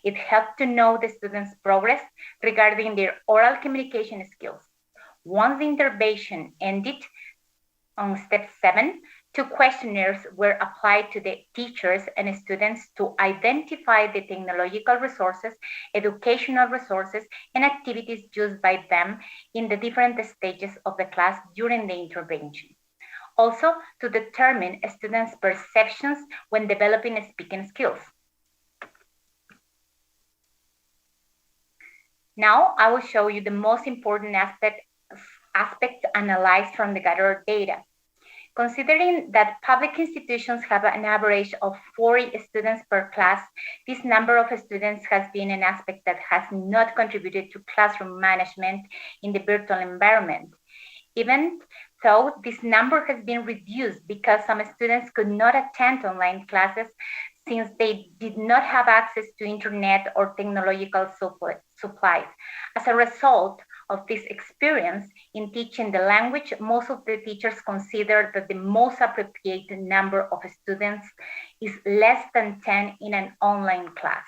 It helped to know the students' progress regarding their oral communication skills. Once the intervention ended, on step 7, 2 questionnaires were applied to the teachers and students to identify the technological resources, educational resources, and activities used by them in the different stages of the class during the intervention. Also, to determine a student's perceptions when developing speaking skills. Now, I will show you the most important aspects analyzed from the gathered data. Considering that public institutions have an average of 40 students per class, this number of students has been an aspect that has not contributed to classroom management in the virtual environment. Even though this number has been reduced because some students could not attend online classes since they did not have access to internet or technological supplies. As a result of this experience in teaching the language, most of the teachers consider that the most appropriate number of students is less than 10 in an online class.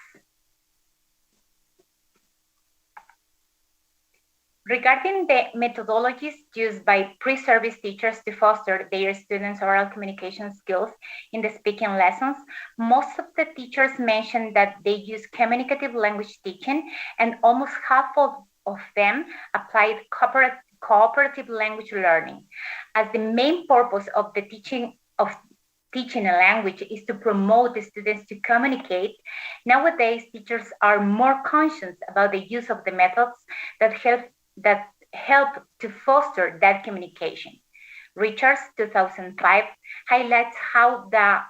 Regarding the methodologies used by pre-service teachers to foster their students' oral communication skills in the speaking lessons, most of the teachers mentioned that they use communicative language teaching, and almost half of them applied cooperative language learning. As the main purpose of the teaching a language is to promote the students to communicate, nowadays teachers are more conscious about the use of the methods that help to foster that communication. Richards, 2005, highlights how the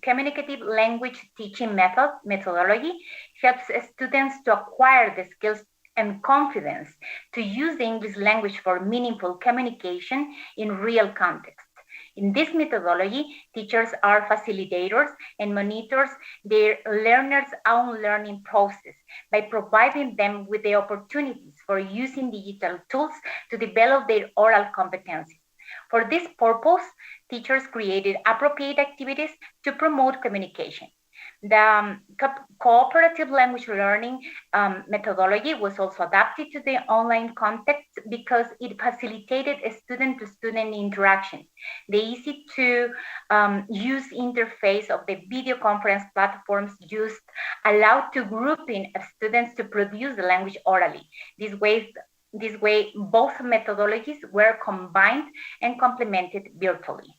communicative language teaching methodology helps students to acquire the skills and confidence to use the English language for meaningful communication in real context. In this methodology, teachers are facilitators and monitors their learners' own learning process by providing them with the opportunities for using digital tools to develop their oral competencies. For this purpose, teachers created appropriate activities to promote communication. The cooperative language learning methodology was also adapted to the online context because it facilitated a student-to-student interaction. The easy-to-use interface of the video conference platforms used allowed to grouping of students to produce the language orally. This way, both methodologies were combined and complemented virtually.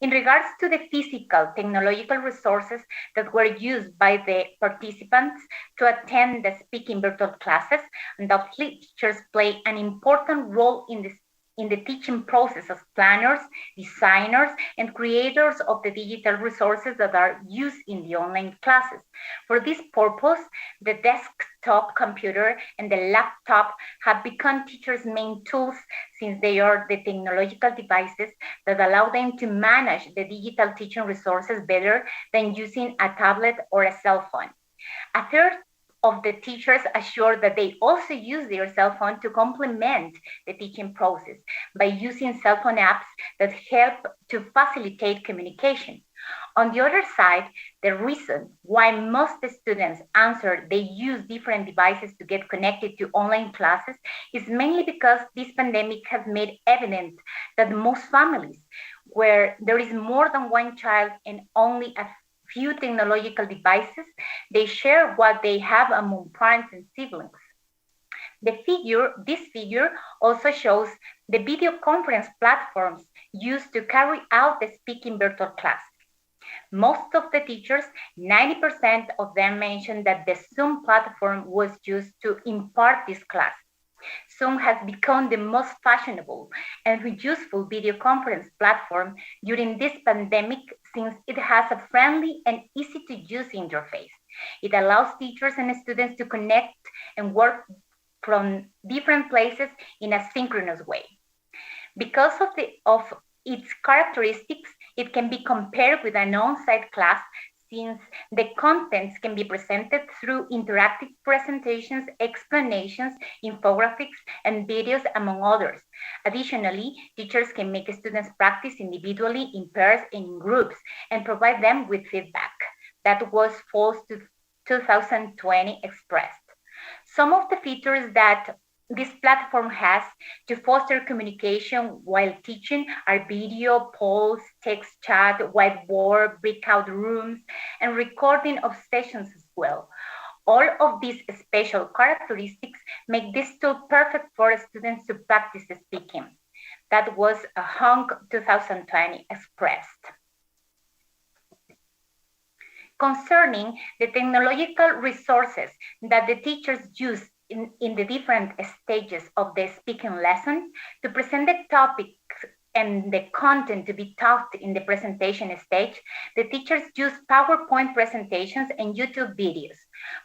In regards to the physical technological resources that were used by the participants to attend the speaking virtual classes, undoubtedly teachers play an important role in the teaching process as planners, designers, and creators of the digital resources that are used in the online classes. For this purpose, the desktop computer and the laptop have become teachers' main tools since they are the technological devices that allow them to manage the digital teaching resources better than using a tablet or a cell phone. A third of the teachers assure that they also use their cell phone to complement the teaching process by using cell phone apps that help to facilitate communication. On the other side, the reason why most students answer they use different devices to get connected to online classes is mainly because this pandemic has made evident that most families where there is more than one child and only a few technological devices, they share what they have among parents and siblings. This figure also shows the video conference platforms used to carry out the speaking virtual class. Most of the teachers, 90% of them mentioned that the Zoom platform was used to impart this class. Zoom has become the most fashionable and useful video conference platform during this pandemic since it has a friendly and easy to use interface. It allows teachers and students to connect and work from different places in a synchronous way. Because of its characteristics, it can be compared with an on-site class since the contents can be presented through interactive presentations, explanations, infographics, and videos, among others. Additionally, teachers can make students practice individually, in pairs, and in groups, and provide them with feedback. That was Fall 2020 expressed. Some of the features that this platform has to foster communication while teaching are video, polls, text chat, whiteboard, breakout rooms, and recording of sessions as well. All of these special characteristics make this tool perfect for students to practice speaking. That was Hong 2020 expressed. Concerning the technological resources that the teachers use in the different stages of the speaking lesson to present the topic and the content to be taught in the presentation stage, the teachers use PowerPoint presentations and YouTube videos.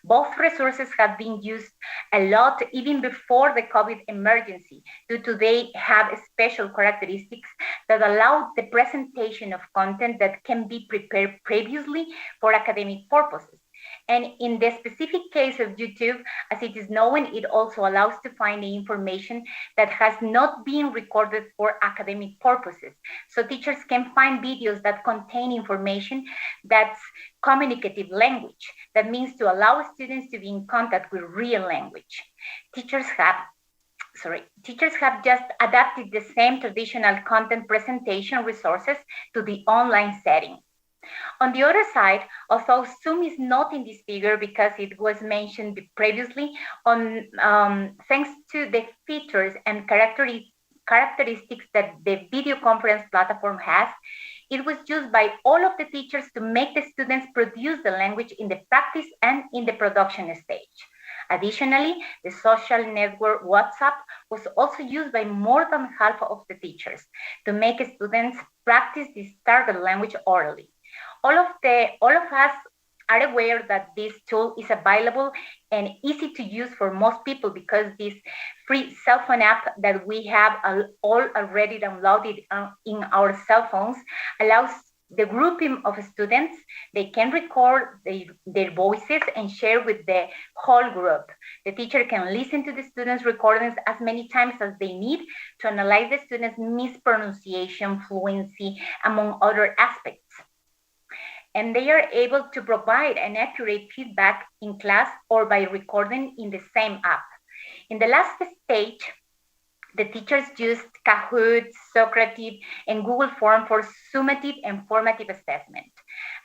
Both resources have been used a lot even before the COVID emergency due to they have special characteristics that allow the presentation of content that can be prepared previously for academic purposes. And in the specific case of YouTube, as it is known, it also allows to find the information that has not been recorded for academic purposes. So teachers can find videos that contain information that's communicative language. That means to allow students to be in contact with real language. Teachers have just adapted the same traditional content presentation resources to the online setting. On the other side, although Zoom is not in this figure because it was mentioned previously, thanks to the features and characteristics that the video conference platform has, it was used by all of the teachers to make the students produce the language in the practice and in the production stage. Additionally, the social network WhatsApp was also used by more than half of the teachers to make students practice this target language orally. All of us are aware that this tool is available and easy to use for most people because this free cell phone app that we have all already downloaded in our cell phones allows the grouping of students. They can record their voices and share with the whole group. The teacher can listen to the students' recordings as many times as they need to analyze the students' mispronunciation, fluency, among other aspects. And they are able to provide an accurate feedback in class or by recording in the same app. In the last stage, the teachers used Kahoot, Socrative, and Google Form for summative and formative assessment.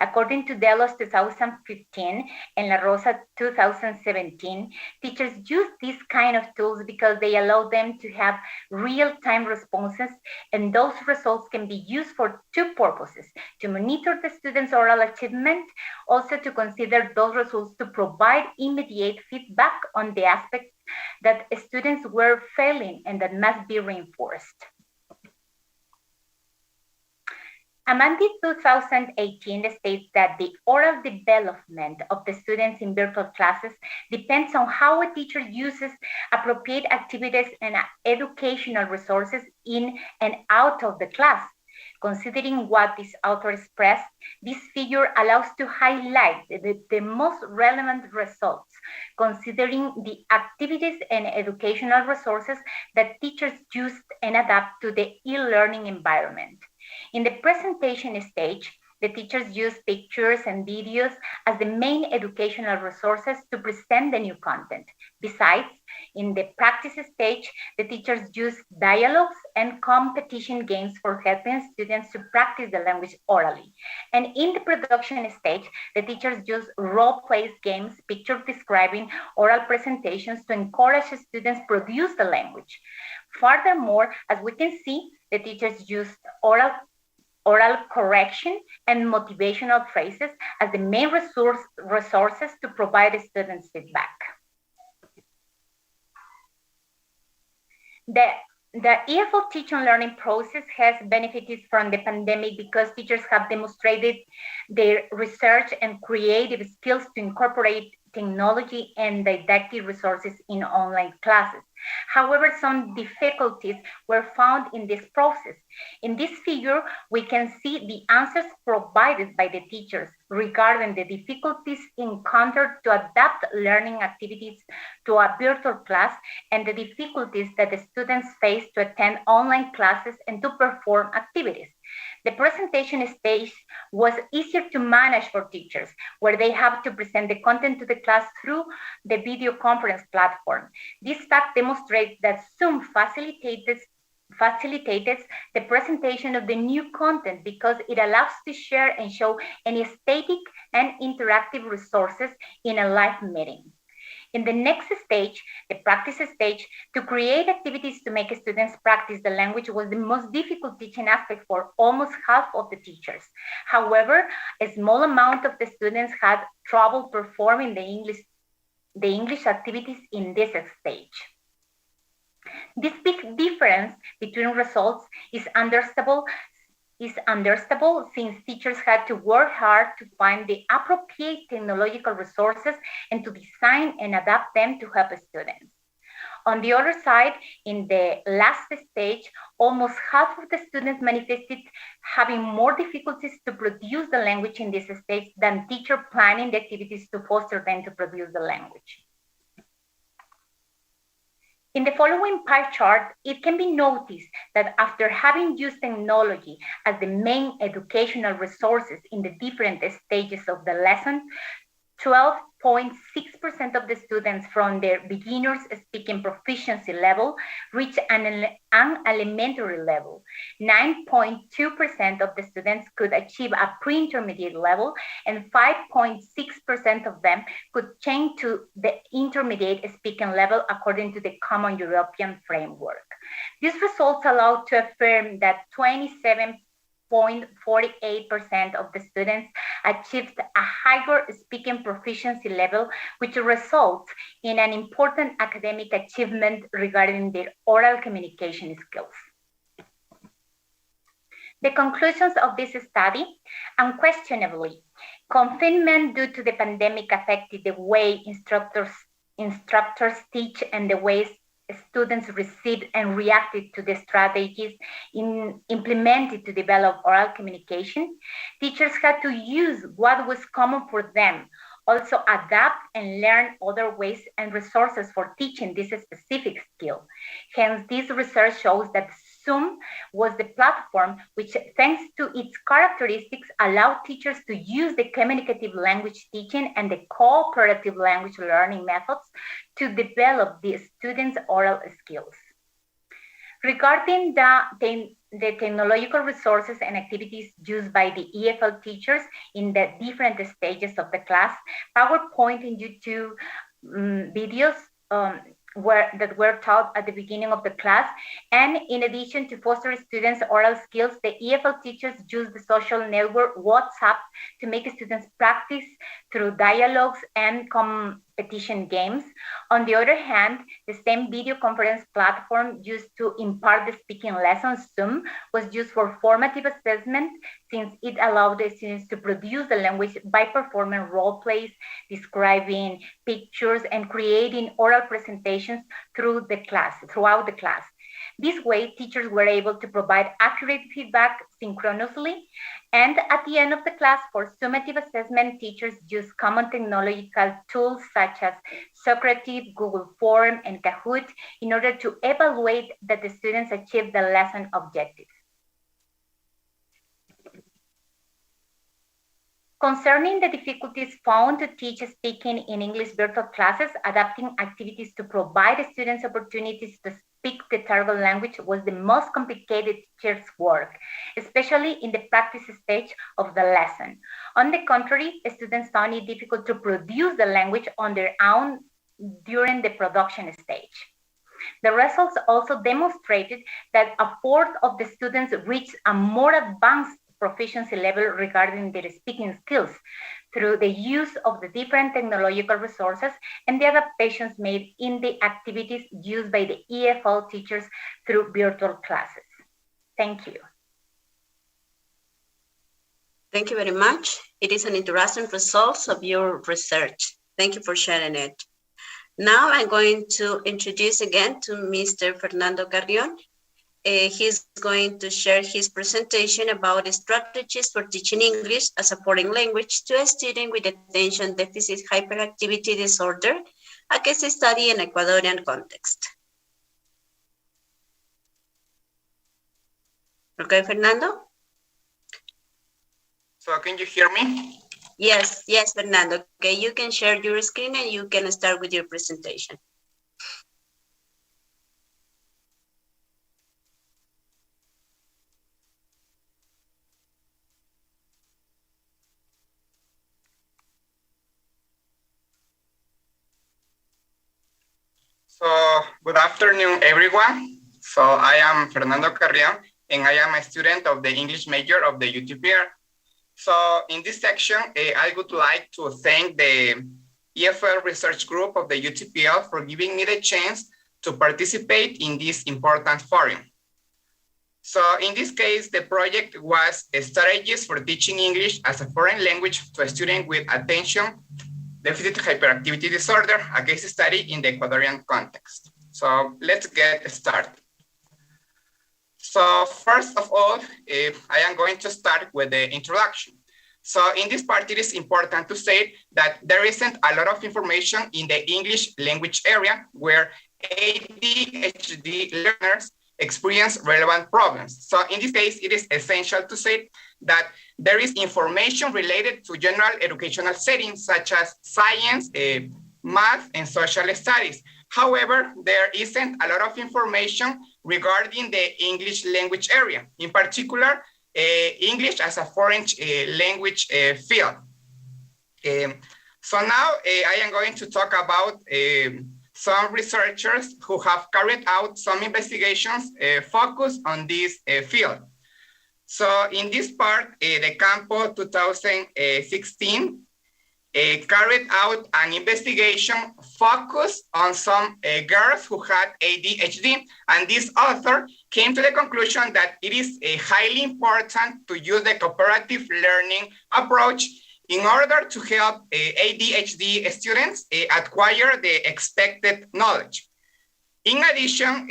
According to Delos 2015 and La Rosa 2017, teachers use these kind of tools because they allow them to have real-time responses, and those results can be used for two purposes: to monitor the students' oral achievement, also to consider those results to provide immediate feedback on the aspects that students were failing and that must be reinforced. Amendment 2018 states that the oral development of the students in virtual classes depends on how a teacher uses appropriate activities and educational resources in and out of the class. Considering what this author expressed, this figure allows to highlight the most relevant results, considering the activities and educational resources that teachers used and adapt to the e-learning environment. In the presentation stage, the teachers use pictures and videos as the main educational resources to present the new content. Besides, in the practice stage, the teachers use dialogues and competition games for helping students to practice the language orally. And in the production stage, the teachers use role-play games, picture describing oral presentations to encourage students to produce the language. Furthermore, as we can see, the teachers use oral correction and motivational phrases as the main resources to provide students feedback. The EFL teaching and learning process has benefited from the pandemic because teachers have demonstrated their research and creative skills to incorporate technology and didactic resources in online classes. However, some difficulties were found in this process. In this figure, we can see the answers provided by the teachers regarding the difficulties encountered to adapt learning activities to a virtual class and the difficulties that the students face to attend online classes and to perform activities. The presentation stage was easier to manage for teachers, where they have to present the content to the class through the video conference platform. This fact demonstrates that Zoom facilitates the presentation of the new content because it allows to share and show any static and interactive resources in a live meeting. In the next stage, the practice stage, to create activities to make students practice the language was the most difficult teaching aspect for almost half of the teachers. However, a small amount of the students had trouble performing the English activities in this stage. This big difference between results is understandable since teachers had to work hard to find the appropriate technological resources and to design and adapt them to help students. On the other side, in the last stage, almost half of the students manifested having more difficulties to produce the language in this stage than teacher planning the activities to foster them to produce the language. In the following pie chart, it can be noticed that after having used technology as the main educational resources in the different stages of the lesson, 12.6% of the students from their beginners speaking proficiency level reach an elementary level. 9.2% of the students could achieve a pre-intermediate level, and 5.6% of them could change to the intermediate speaking level according to the Common European Framework. These results allow to affirm that 27.7% 0.48% of the students achieved a higher speaking proficiency level, which results in an important academic achievement regarding their oral communication skills. The conclusions of this study: unquestionably, confinement due to the pandemic affected the way instructors teach and the ways students received and reacted to the strategies implemented to develop oral communication. Teachers had to use what was common for them, also adapt and learn other ways and resources for teaching this specific skill. Hence, this research shows that Zoom was the platform which, thanks to its characteristics, allowed teachers to use the communicative language teaching and the cooperative language learning methods to develop the students' oral skills. Regarding the technological resources and activities used by the EFL teachers in the different stages of the class, PowerPoint and YouTube videos that were taught at the beginning of the class. And in addition to foster students' oral skills, the EFL teachers use the social network WhatsApp to make students practice through dialogues and competition games. On the other hand, the same video conference platform used to impart the speaking lessons, Zoom, was used for formative assessment, since it allowed the students to produce the language by performing role plays, describing pictures, and creating oral presentations throughout the class. This way, teachers were able to provide accurate feedback synchronously. And at the end of the class, for summative assessment, teachers use common technological tools such as Socrative, Google Form, and Kahoot in order to evaluate that the students achieve the lesson objectives. Concerning the difficulties found to teach speaking in English virtual classes, adapting activities to provide students opportunities to speak the target language was the most complicated teacher's work, especially in the practice stage of the lesson. On the contrary, students found it difficult to produce the language on their own during the production stage. The results also demonstrated that a fourth of the students reached a more advanced proficiency level regarding their speaking skills through the use of the different technological resources and the adaptations made in the activities used by the EFL teachers through virtual classes. Thank you. Thank you very much. It is an interesting result of your research. Thank you for sharing it. Now I'm going to introduce again to Mr. Fernando Carrion. He's going to share his presentation about strategies for teaching English as a foreign language to a student with attention deficit hyperactivity disorder, a case study in Ecuadorian context. Okay, Fernando? So can you hear me? Yes, Fernando. Okay, you can share your screen and you can start with your presentation. So good afternoon, everyone. So I am Fernando Carrion, and I am a student of the English major of the UTPR. So in this section, I would like to thank the EFL research group of the UTPL for giving me the chance to participate in this important forum. So in this case, the project was strategies for teaching English as a foreign language to a student with attention deficit hyperactivity disorder, a case study in the Ecuadorian context. So let's get started. So first of all, I am going to start with the introduction. So in this part, it is important to say that there isn't a lot of information in the English language area where ADHD learners experience relevant problems. So in this case, it is essential to say that there is information related to general educational settings such as science, math, and social studies. However, there isn't a lot of information regarding the English language area, in particular, English as a foreign language field. So now I am going to talk about some researchers who have carried out some investigations focused on this field. So in this part, the Campo 2016 carried out an investigation focused on some girls who had ADHD, and this author came to the conclusion that it is highly important to use the cooperative learning approach in order to help ADHD students acquire the expected knowledge. In addition,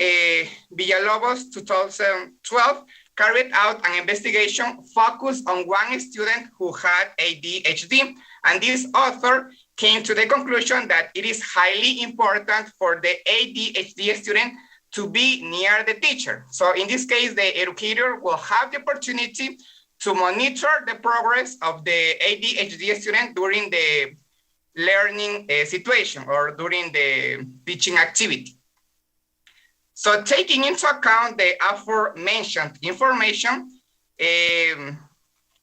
Villalobos 2012 carried out an investigation focused on one student who had ADHD, and this author came to the conclusion that it is highly important for the ADHD student to be near the teacher. So in this case, the educator will have the opportunity to monitor the progress of the ADHD student during the learning situation or during the teaching activity. So taking into account the aforementioned information,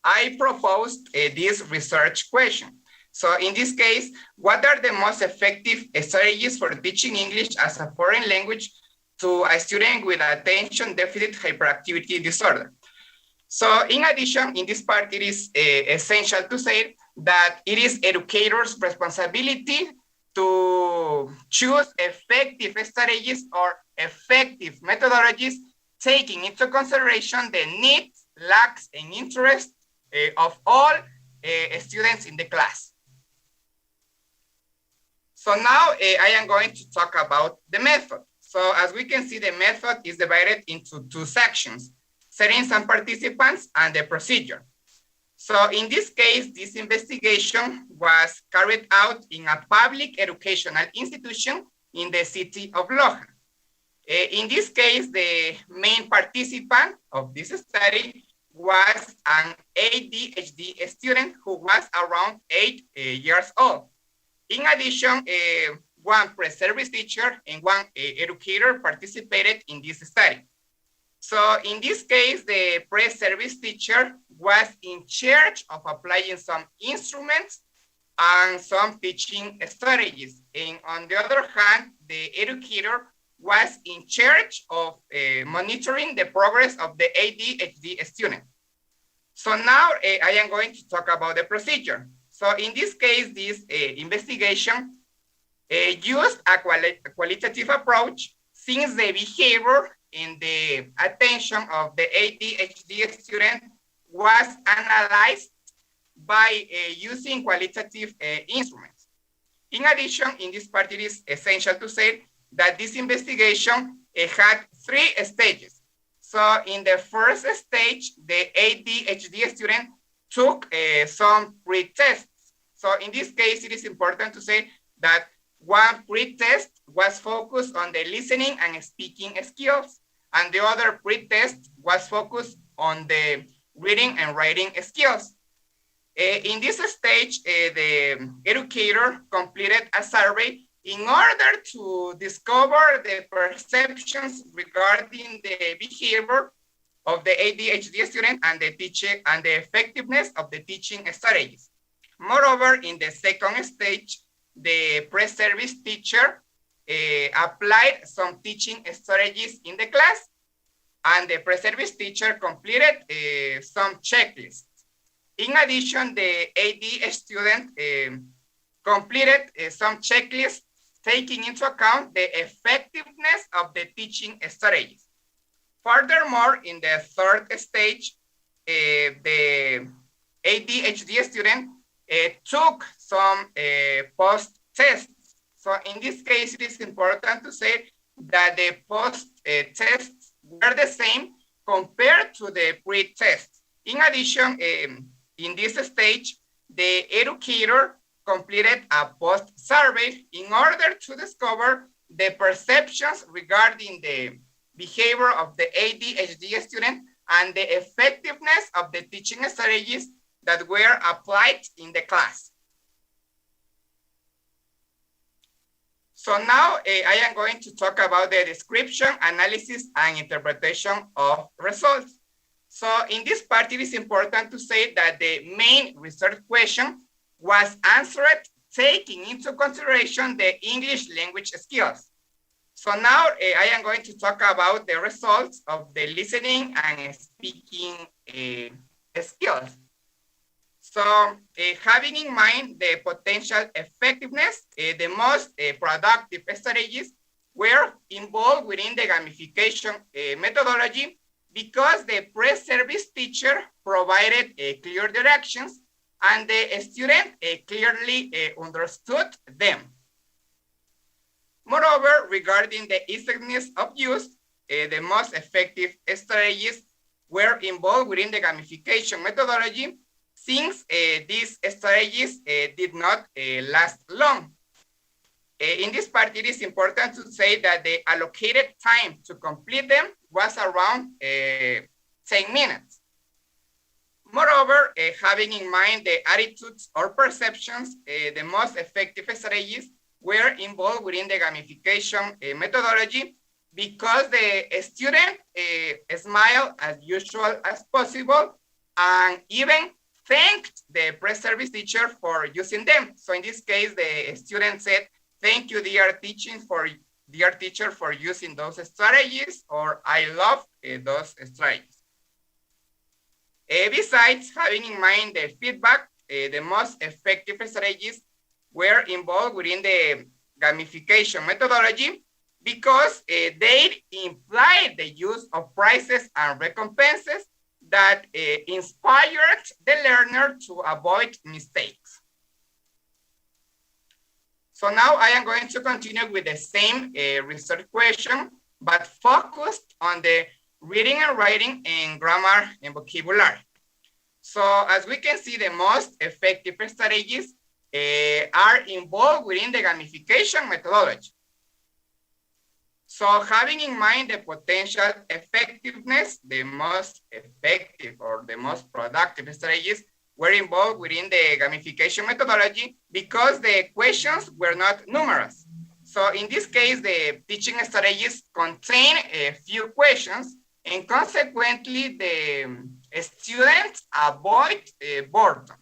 I proposed this research question. So in this case, what are the most effective strategies for teaching English as a foreign language to a student with attention deficit hyperactivity disorder? So in addition, in this part, it is essential to say that it is educators' responsibility to choose effective strategies or effective methodologies, taking into consideration the needs, lacks, and interest of all students in the class. So now I am going to talk about the method. So as we can see, the method is divided into two sections: settings and participants, and the procedure. So in this case, this investigation was carried out in a public educational institution in the city of Loja. In this case, the main participant of this study was an ADHD student who was around 8 years old. In addition, one pre-service teacher and one educator participated in this study. So in this case, the pre-service teacher was in charge of applying some instruments and some teaching strategies. And on the other hand, the educator was in charge of monitoring the progress of the ADHD student. So now I am going to talk about the procedure. So in this case, this investigation used a qualitative approach, since the behavior and the attention of the ADHD student was analyzed by using qualitative instruments. In addition, in this part, it is essential to say that this investigation had 3 stages. So in the first stage, the ADHD student took some pre-tests. So in this case, it is important to say that one pre-test was focused on the listening and speaking skills, and the other pre-test was focused on the reading and writing skills. In this stage, the educator completed a survey in order to discover the perceptions regarding the behavior of the ADHD student and the teaching and the effectiveness of the teaching strategies. Moreover, in the second stage, the pre-service teacher applied some teaching strategies in the class, and the pre-service teacher completed some checklists. In addition, the AD student completed some checklists taking into account the effectiveness of the teaching strategies. Furthermore, in the third stage, the ADHD student took some post-tests. So in this case, it is important to say that the post-tests were the same compared to the pre-tests. In addition, in this stage, the educator completed a post-survey in order to discover the perceptions regarding the behavior of the ADHD student and the effectiveness of the teaching strategies that were applied in the class. So now I am going to talk about the description, analysis, and interpretation of results. So in this part, it is important to say that the main research question was answered taking into consideration the English language skills. So now I am going to talk about the results of the listening and speaking skills. So having in mind the potential effectiveness, the most productive strategies were involved within the gamification methodology because the pre-service teacher provided clear directions and the student clearly understood them. Moreover, regarding the easiness of use, the most effective strategies were involved within the gamification methodology since these strategies did not last long. In this part, it is important to say that the allocated time to complete them was around 10 minutes. Moreover, having in mind the attitudes or perceptions, the most effective strategies were involved within the gamification methodology because the student smiled as usual as possible and even thanked the pre-service teacher for using them. So in this case, the student said, "Thank you, dear teacher, for using those strategies," or "I love those strategies." Besides having in mind the feedback, the most effective strategies were involved within the gamification methodology because they implied the use of prizes and recompenses that inspired the learner to avoid mistakes. So now I am going to continue with the same research question, but focused on the reading and writing and grammar and vocabulary. So as we can see, the most effective strategies are involved within the gamification methodology. So having in mind the potential effectiveness, the most effective or the most productive strategies were involved within the gamification methodology because the questions were not numerous. So in this case, the teaching strategies contain a few questions and consequently the students avoid boredom.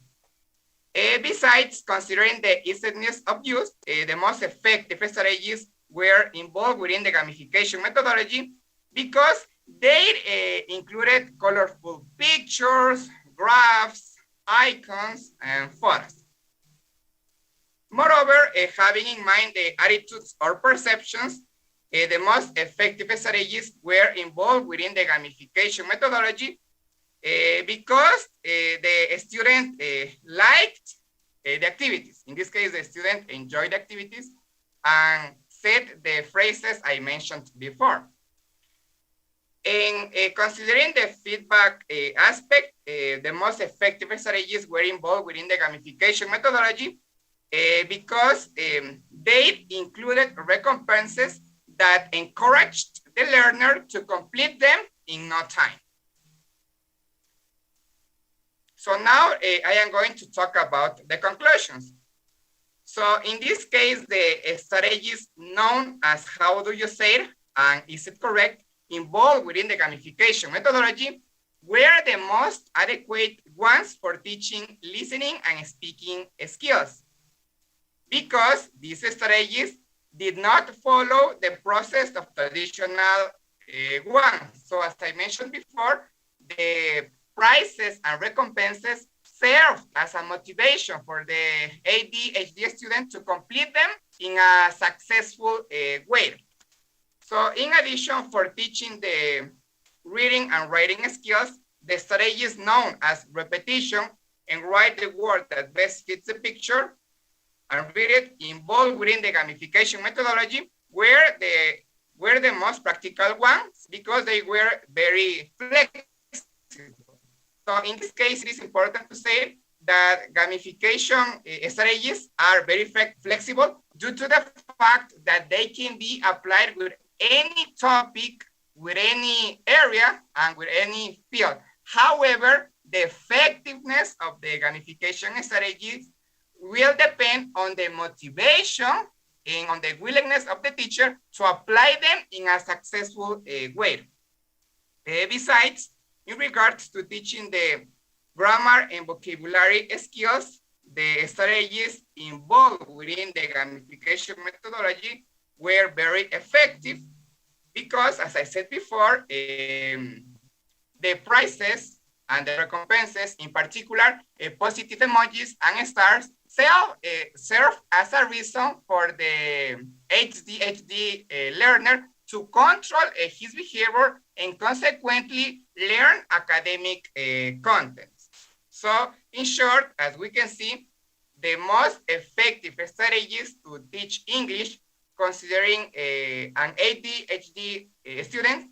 Besides considering the easiness of use, the most effective strategies were involved within the gamification methodology because they included colorful pictures, graphs, icons, and photos. Moreover, having in mind the attitudes or perceptions, the most effective strategies were involved within the gamification methodology because the student liked the activities. In this case, the student enjoyed the activities and said the phrases I mentioned before. In considering the feedback aspect, the most effective strategies were involved within the gamification methodology because they included recompenses that encouraged the learner to complete them in no time. So now I am going to talk about the conclusions. So in this case, the strategies known as how do you say it and is it correct involved within the gamification methodology were the most adequate ones for teaching listening and speaking skills because these strategies did not follow the process of traditional ones. So as I mentioned before, the prizes and recompenses served as a motivation for the ADHD student to complete them in a successful way. So in addition for teaching the reading and writing skills, the strategies known as repetition and write the word that best fits the picture and read it involved within the gamification methodology were the most practical ones because they were very flexible. So in this case, it is important to say that gamification strategies are very flexible due to the fact that they can be applied with any topic, with any area, and with any field. However, the effectiveness of the gamification strategies will depend on the motivation and on the willingness of the teacher to apply them in a successful way. Besides, in regards to teaching the grammar and vocabulary skills, the strategies involved within the gamification methodology were very effective because, as I said before, the prizes And the recompenses, in particular, positive emojis and stars, serve as a reason for the ADHD learner to control his behavior and consequently learn academic contents. So in short, as we can see, the most effective strategies to teach English considering an ADHD student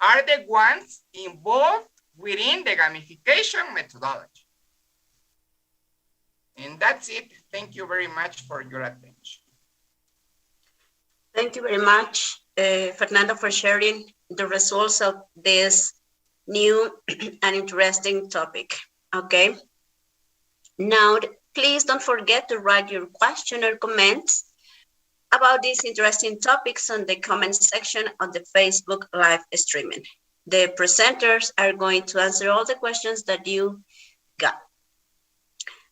are the ones involved within the gamification methodology. And that's it. Thank you very much for your attention. Thank you very much, Fernando, for sharing the results of this new and interesting topic. Okay. Now, please don't forget to write your question or comments about these interesting topics on the comment section of the Facebook live streaming. The presenters are going to answer all the questions that you got.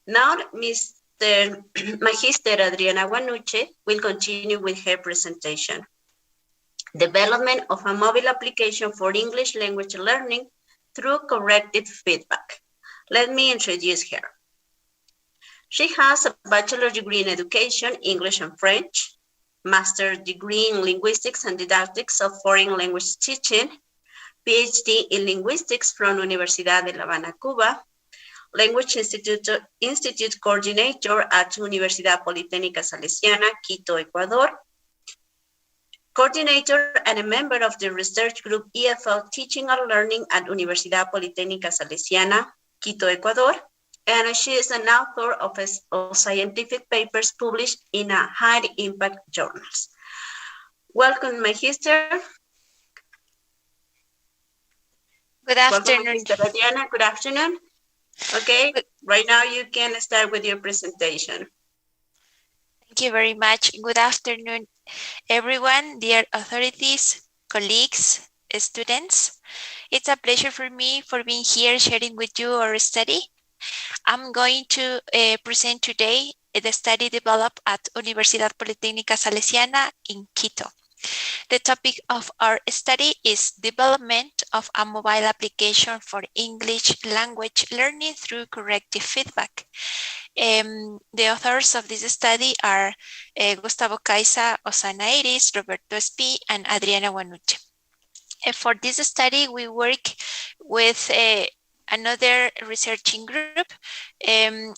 Now, Mr. Magister Adriana Guanuche will continue with her presentation. Development of a mobile application for English language learning through corrective feedback. Let me introduce her. She has a bachelor's degree in education, English and French, master's degree in linguistics and didactics of foreign language teaching, PhD in linguistics from Universidad de La Habana, Cuba, Language Institute coordinator at Universidad Politécnica Salesiana, Quito, Ecuador, coordinator and a member of the research group EFL Teaching and Learning at Universidad Politécnica Salesiana, Quito, Ecuador, and she is an author of scientific papers published in a high-impact journals. Welcome, Magister. Good afternoon. Welcome, Magister Adriana. Good afternoon. Okay, right now you can start with your presentation. Thank you very much. Good afternoon, everyone, dear authorities, colleagues, students. It's a pleasure for me for being here sharing with you our study. I'm going to present today the study developed at Universidad Politécnica Salesiana in Quito. The topic of our study is development of a mobile application for English language learning through corrective feedback. The authors of this study are Gustavo Caiza, Osana Iris, Roberto Espi, and Adriana Guanuche. For this study, we work with another researching group.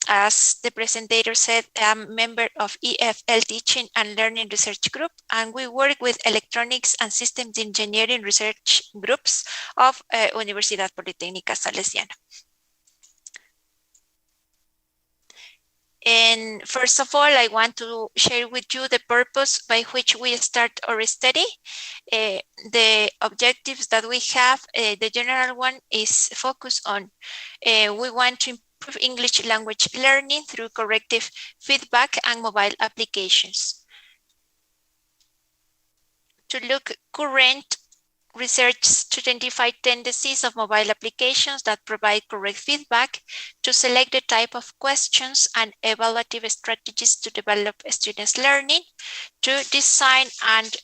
As the presenter said, I'm a member of EFL Teaching and Learning Research Group, and we work with electronics and systems engineering research groups of Universidad Politécnica Salesiana. And first of all, I want to share with you the purpose by which we start our study. The objectives that we have, the general one is focused on, we want to improve English language learning through corrective feedback and mobile applications. To look current research to identify tendencies of mobile applications that provide correct feedback, to select the type of questions and evaluative strategies to develop students' learning, to design and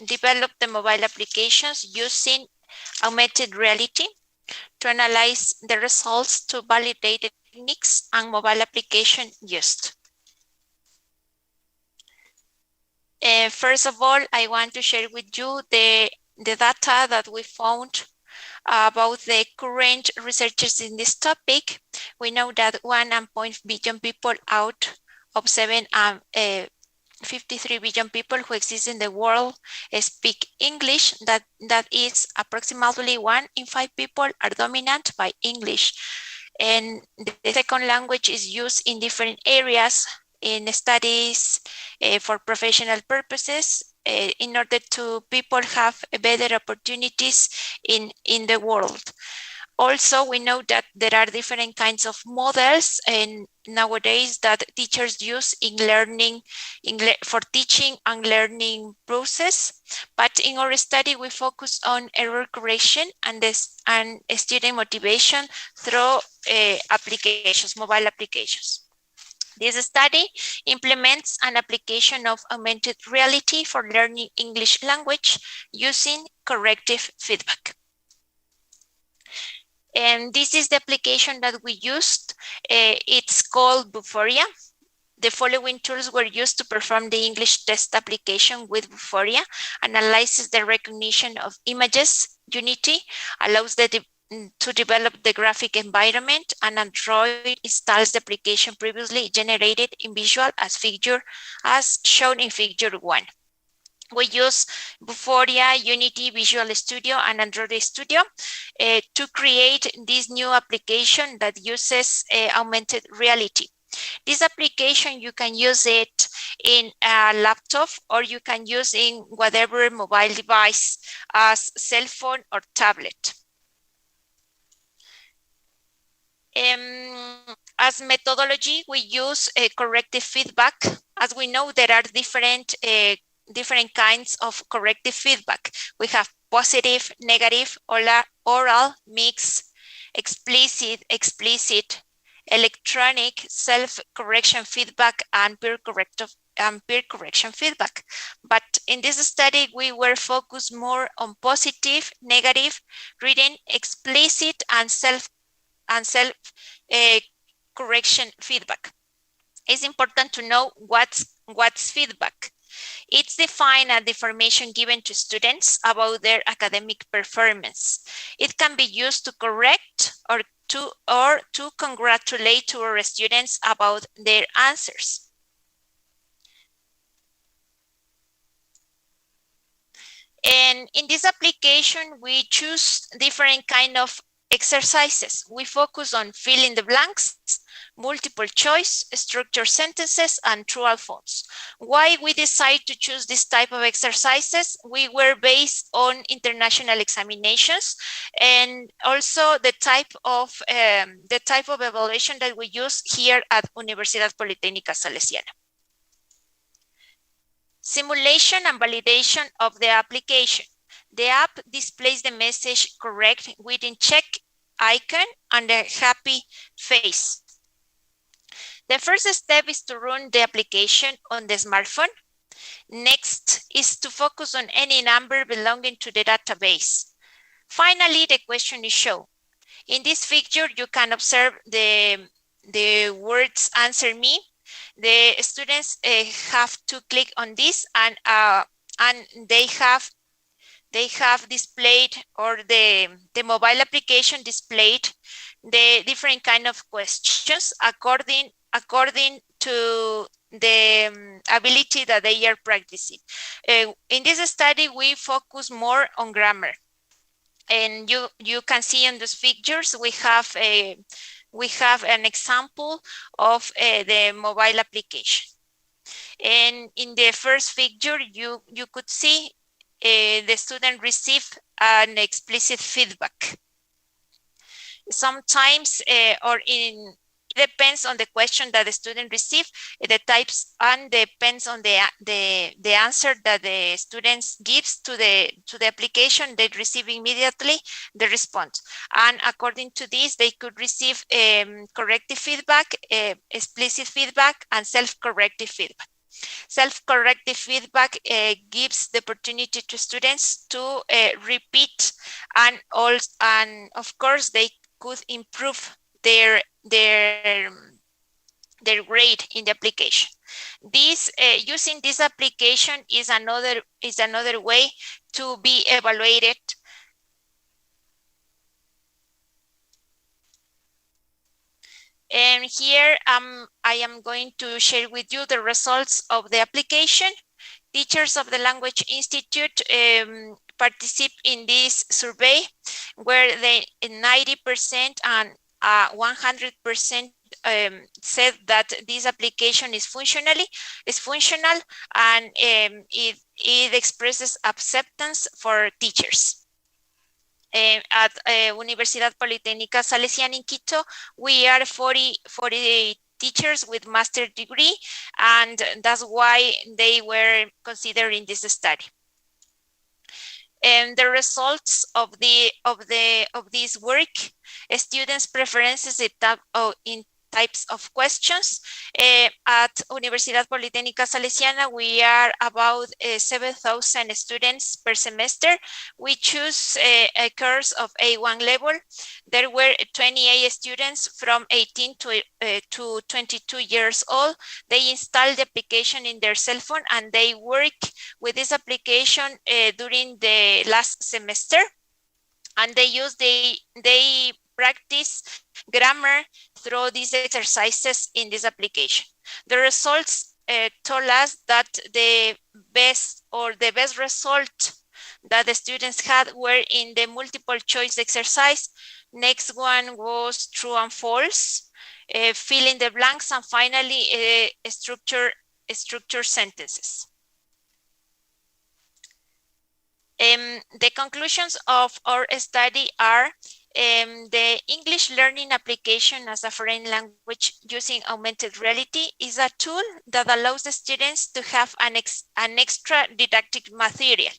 develop the mobile applications using augmented reality, to analyze the results to validate the techniques and mobile application used. First of all, I want to share with you the data that we found about the current researchers in this topic. We know that 1.1 billion people out of 53 billion people who exist in the world speak English. That is approximately 1 in 5 people are dominant by English. And the second language is used in different areas in studies for professional purposes, in order to people have better opportunities in the world. Also, we know that there are different kinds of models and nowadays that teachers use in learning, for teaching and learning process. But in our study, we focus on error correction and student motivation through applications, mobile applications. This study implements an application of augmented reality for learning English language using corrective feedback. And this is the application that we used. It's called Buforia. The following tools were used to perform the English test application with Buforia. Analyzes the recognition of images. Unity allows to develop the graphic environment, and Android installs the application previously generated in Visual as shown in figure 1. We use Buforia, Unity, Visual Studio, and Android Studio to create this new application that uses augmented reality. This application, you can use it in a laptop, or you can use in whatever mobile device as cell phone or tablet. As methodology, we use corrective feedback. As we know, there are different kinds of corrective feedback. We have positive, negative, oral, mixed, explicit, electronic, self-correction feedback, and peer correction feedback. But in this study, we were focused more on positive, negative, reading, explicit, and self-correction feedback. It's important to know what's feedback. It's defined as the information given to students about their academic performance. It can be used to correct or to congratulate to our students about their answers. And in this application, we choose different kind of exercises. We focus on fill in the blanks, multiple choice, structured sentences, and true or false. Why we decide to choose this type of exercises? We were based on international examinations, and also the type of evaluation that we use here at Universidad Politécnica Salesiana. Simulation and validation of the application. The app displays the message correct within check icon and a happy face. The first step is to run the application on the smartphone. Next is to focus on any number belonging to the database. Finally, the question is shown. In this figure, you can observe the words answer me. The students have to click on this, and they have displayed, or the mobile application displayed the different kind of questions according to the ability that they are practicing. In this study, we focus more on grammar, and you can see in those figures we have an example of the mobile application. And in the first figure, you could see the student receive an explicit feedback. Sometimes, it depends on the question that the student receives, the types, and depends on the answer that the students gives to the application. They receive immediately the response, and according to this, they could receive corrective feedback, explicit feedback, and self-corrective feedback. Self-corrective feedback gives the opportunity to students to repeat, and of course they could improve their grade in the application. This using this application is another way to be evaluated. And here I am going to share with you the results of the application. Teachers of the Language Institute participate in this survey, where they 90% and 100% said that this application is functional, and it expresses acceptance for teachers. At Universidad Politécnica Salesiana in Quito, we are 40 teachers with master's degree, and that's why they were considered in this study. And the results of this work, students' preferences in types of questions. At Universidad Politécnica Salesiana, we are about 7,000 students per semester. We choose a course of A1 level. There were 28 students from 18 to 22 years old. They installed the application in their cell phone and they work with this application during the last semester. And they practice grammar through these exercises in this application. The results told us that the best result that the students had were in the multiple choice exercise. Next one was true and false, fill in the blanks, and finally structure sentences. The conclusions of our study are the English learning application as a foreign language using augmented reality is a tool that allows the students to have an extra didactic material.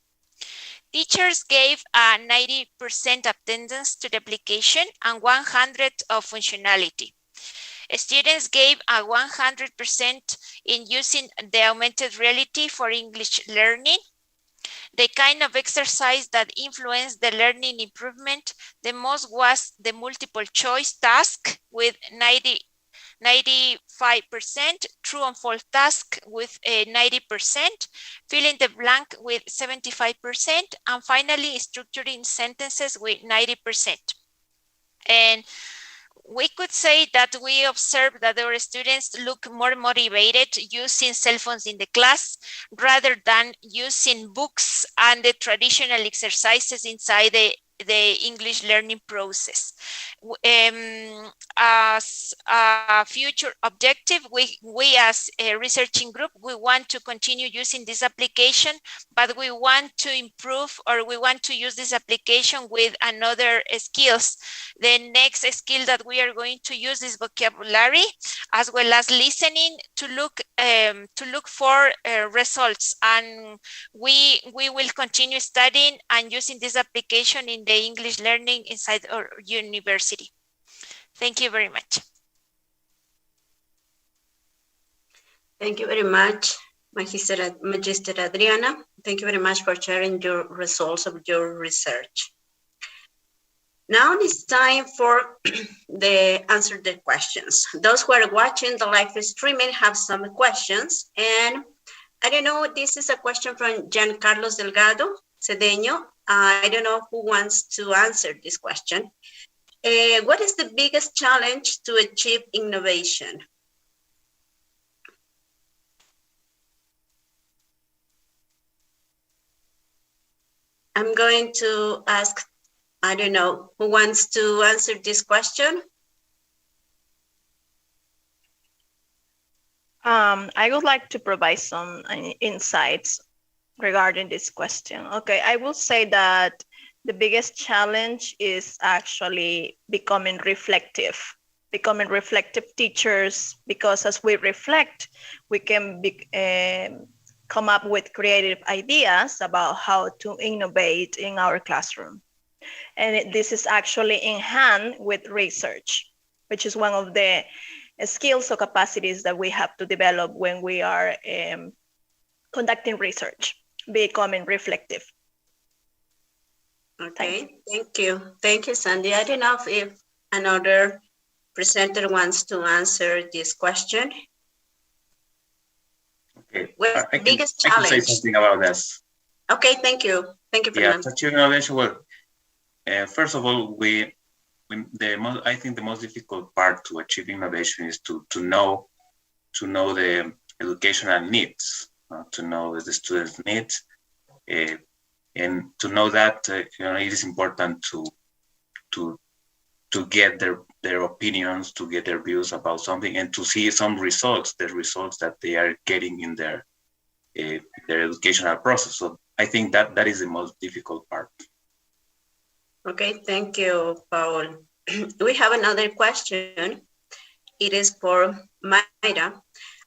Teachers gave a 90% attendance to the application and 100 of functionality. Students gave a 100% in using the augmented reality for English learning. The kind of exercise that influenced the learning improvement the most was the multiple choice task with 95%, true and false task with 90%, fill in the blank with 75%, and finally structuring sentences with 90%. And we could say that we observed that our students look more motivated using cell phones in the class rather than using books and the traditional exercises inside the English learning process. As a future objective, we as a researching group, we want to continue using this application, but we want to improve, or we want to use this application with another skills. The next skill that we are going to use is vocabulary, as well as listening to look for results. And we will continue studying and using this application in the English learning inside our university. Thank you very much. Thank you very much, Magister Adriana. Thank you very much for sharing your results of your research. Now it's time for answer the questions. Those who are watching the live streaming have some questions, and I don't know, this is a question from Gian Carlos Delgado Cedeño. I don't know who wants to answer this question. What is the biggest challenge to achieve innovation? I'm going to ask, I don't know, who wants to answer this question? I would like to provide some insights regarding this question. Okay, I will say that the biggest challenge is actually becoming reflective teachers, because as we reflect, we can come up with creative ideas about how to innovate in our classroom. And this is actually in hand with research, which is one of the skills or capacities that we have to develop when we are conducting research, becoming reflective. Okay, thank you. Thank you, Sandy. I don't know if another presenter wants to answer this question. Okay, what's the biggest challenge? I can say something about this. Okay, thank you. Thank you, Fernando. Yeah, to achieve innovation, well, first of all, I think the most difficult part to achieve innovation is to know the educational needs, to know the students' needs, and to know that it is important to get their opinions, to get their views about something, and to see some results, the results that they are getting in their educational process. So I think that is the most difficult part. Okay, thank you, Paul. We have another question. It is for Myra.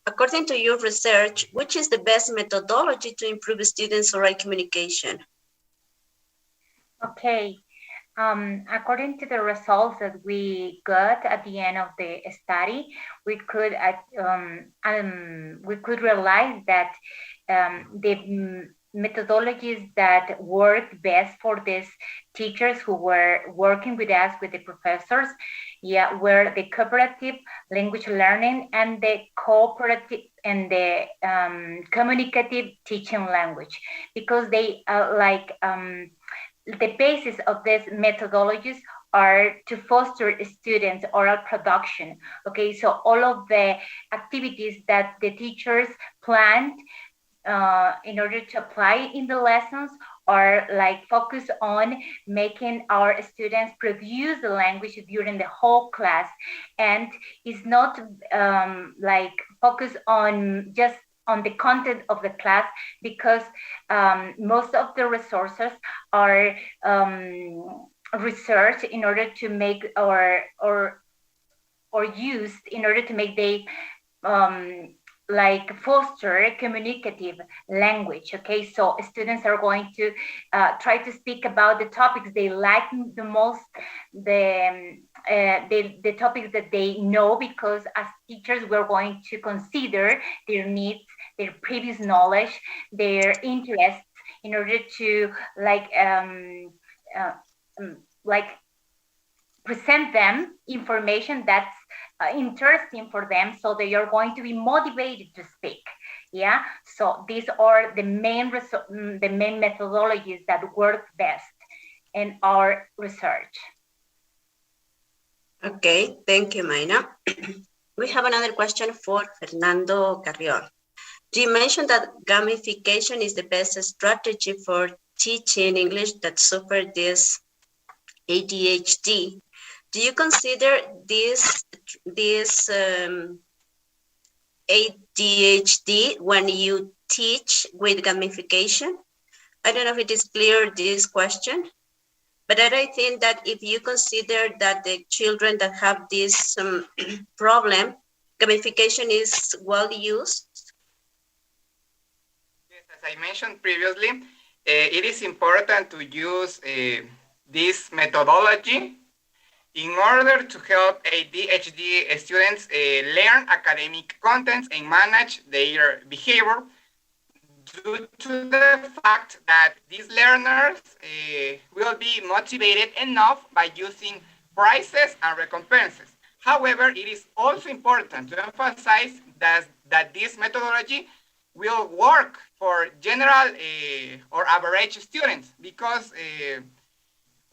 According to your research, which is the best methodology to improve students' oral communication? Okay, According to the results that we got at the end of the study, we could realize that the methodologies that worked best for these teachers who were working with us, with the professors, were the cooperative language learning and the cooperative and the communicative teaching language, because they the basis of these methodologies are to foster students' oral production. Okay, so all of the activities that the teachers planned in order to apply in the lessons are like focus on making our students produce the language during the whole class, and is not like focus on just on the content of the class, because most of the resources are researched in order to make or used in order to make the like foster communicative language. Okay, so students are going to try to speak about the topics they like the most, the topics that they know, because as teachers we're going to consider their needs, their previous knowledge, their interests, in order to like present them information that's interesting for them, so they are going to be motivated to speak. Yeah, so these are the main methodologies that work best in our research. Okay, thank you, Myra. We have another question for Fernando Carrion. You mentioned that gamification is the best strategy for teaching English that suffer this ADHD. Do you consider this ADHD when you teach with gamification? I don't know if it is clear, this question, but I think that if you consider that the children that have this problem, gamification is well used. Yes, as I mentioned previously, it is important to use this methodology in order to help ADHD students learn academic contents and manage their behavior, due to the fact that these learners will be motivated enough by using prizes and recompenses. However, it is also important to emphasize that this methodology will work for general or average students, because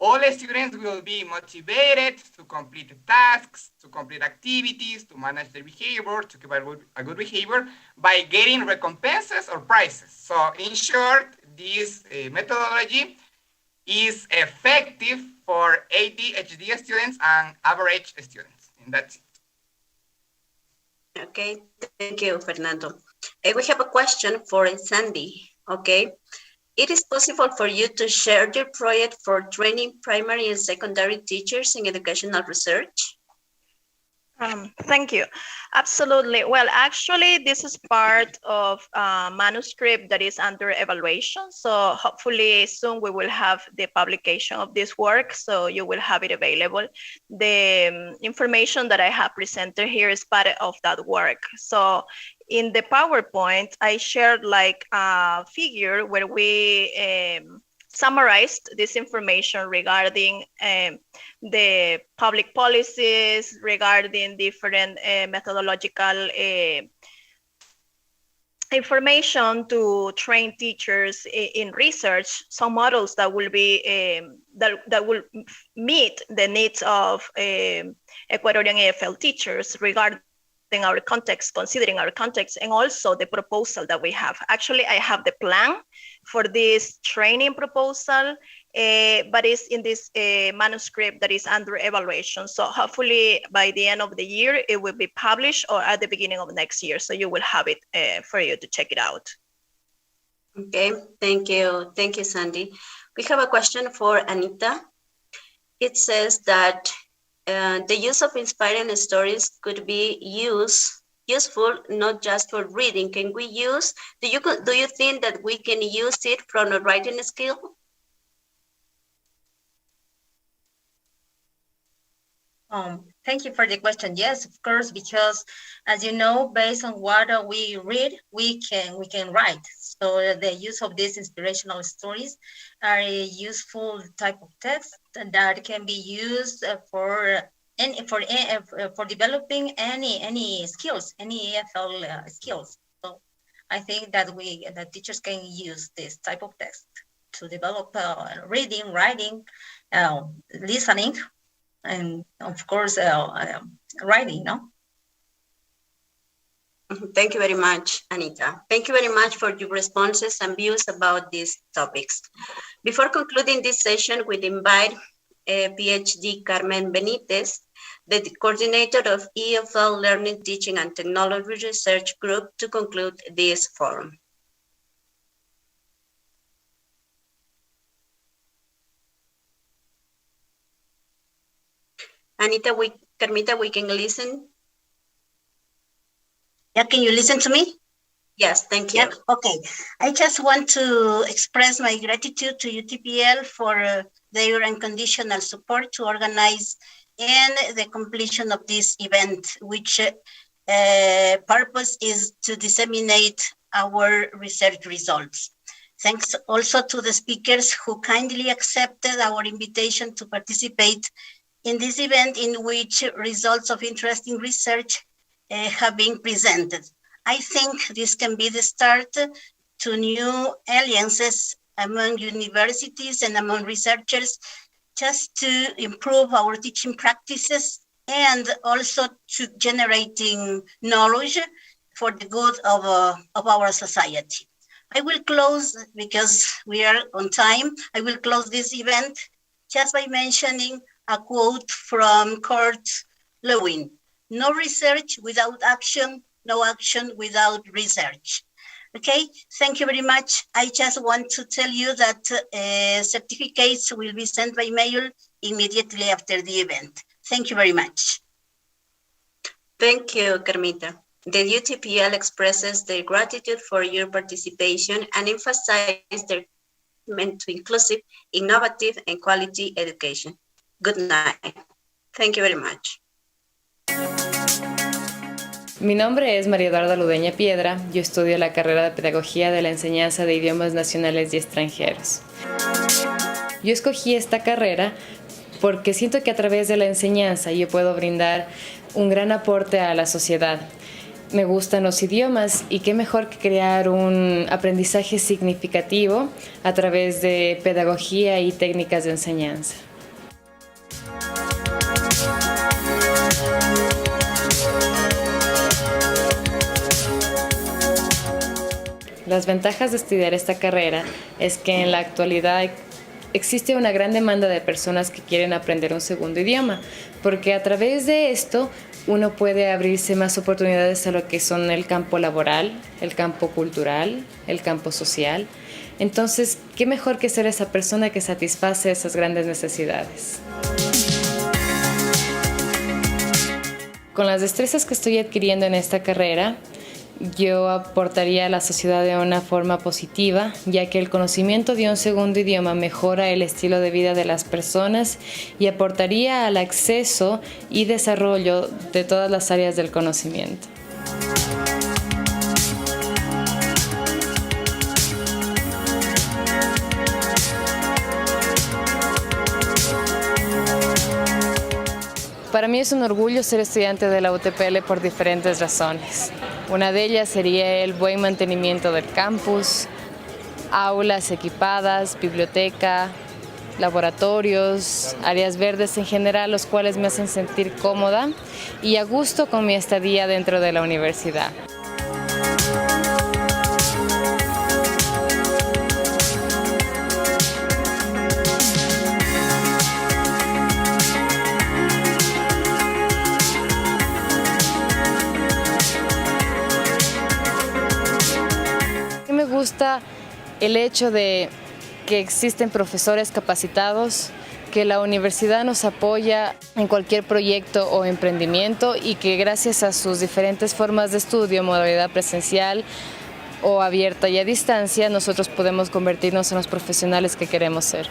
all students will be motivated to complete tasks, to complete activities, to manage their behavior, to keep a good behavior by getting recompenses or prizes. So in short, this methodology is effective for ADHD students and average students. And that's it. Okay, thank you, Fernando. We have a question for Sandy. Okay. It is possible for you to share your project for training primary and secondary teachers in educational research? Thank you. Absolutely. Well, actually, this is part of a manuscript that is under evaluation. So hopefully soon we will have the publication of this work, so you will have it available. The information that I have presented here is part of that work. So in the PowerPoint, I shared like a figure where we summarized this information regarding the public policies, regarding different methodological information to train teachers in research, some models that will be that will meet the needs of Ecuadorian EFL teachers regarding our context, considering our context, and also the proposal that we have. Actually, I have the plan for this training proposal, but it's in this manuscript that is under evaluation. So hopefully by the end of the year, it will be published, or at the beginning of next year. So you will have it for you to check it out. Okay, thank you. Thank you, Sandy. We have a question for Anita. It says that the use of inspiring stories could be useful not just for reading. Can we use, do you think that we can use it from a writing skill? Thank you for the question. Yes, of course, because as you know, based on what we read, we can write. So the use of these inspirational stories are a useful type of text that can be used for developing any skills, any EFL skills. So I think that the teachers can use this type of text to develop reading, writing, listening, and of course, writing, no? Thank you very much, Anita. Thank you very much for your responses and views about these topics. Before concluding this session, we'll invite PhD Carmen Benitez, the coordinator of EFL Learning, Teaching, and Technology Research Group, to conclude this forum. Anita, Carmita, we can listen. Yeah, can you listen to me? Yes, thank you. Yeah, okay. I just want to express my gratitude to UTPL for their unconditional support to organize and the completion of this event, which purpose is to disseminate our research results. Thanks also to the speakers who kindly accepted our invitation to participate in this event, in which results of interesting research have been presented. I think this can be the start to new alliances among universities and among researchers, just to improve our teaching practices and also to generating knowledge for the good of our society. I will close, because we are on time, I will close this event just by mentioning a quote from Kurt Lewin: "No research without action, no action without research." Okay, thank you very much. I just want to tell you that certificates will be sent by mail immediately after the event. Thank you very much. Thank you, Carmita. The UTPL expresses their gratitude for your participation and emphasizes their commitment to inclusive, innovative, and quality education. Good night. Thank you very much. Mi nombre es María Eduarda Ludeña Piedra. Yo estudio la carrera de Pedagogía de la Enseñanza de Idiomas Nacionales y Extranjeros. Yo escogí esta carrera porque siento que a través de la enseñanza yo puedo brindar un gran aporte a la sociedad. Me gustan los idiomas y qué mejor que crear un aprendizaje significativo a través de pedagogía y técnicas de enseñanza. Las ventajas de estudiar esta carrera es que en la actualidad existe una gran demanda de personas que quieren aprender un segundo idioma, porque a través de esto uno puede abrirse más oportunidades a lo que son el campo laboral, el campo cultural, el campo social. Entonces, ¿qué mejor que ser esa persona que satisface esas grandes necesidades? Con las destrezas que estoy adquiriendo en esta carrera, yo aportaría a la sociedad de una forma positiva, ya que el conocimiento de un segundo idioma mejora el estilo de vida de las personas y aportaría al acceso y desarrollo de todas las áreas del conocimiento. Para mí es un orgullo ser estudiante de la UTPL por diferentes razones. Una de ellas sería el buen mantenimiento del campus, aulas equipadas, biblioteca, laboratorios, áreas verdes en general, los cuales me hacen sentir cómoda y a gusto con mi estadía dentro de la universidad. Me gusta el hecho de que existen profesores capacitados, que la universidad nos apoya en cualquier proyecto o emprendimiento y que gracias a sus diferentes formas de estudio, modalidad presencial o abierta y a distancia, nosotros podemos convertirnos en los profesionales que queremos ser.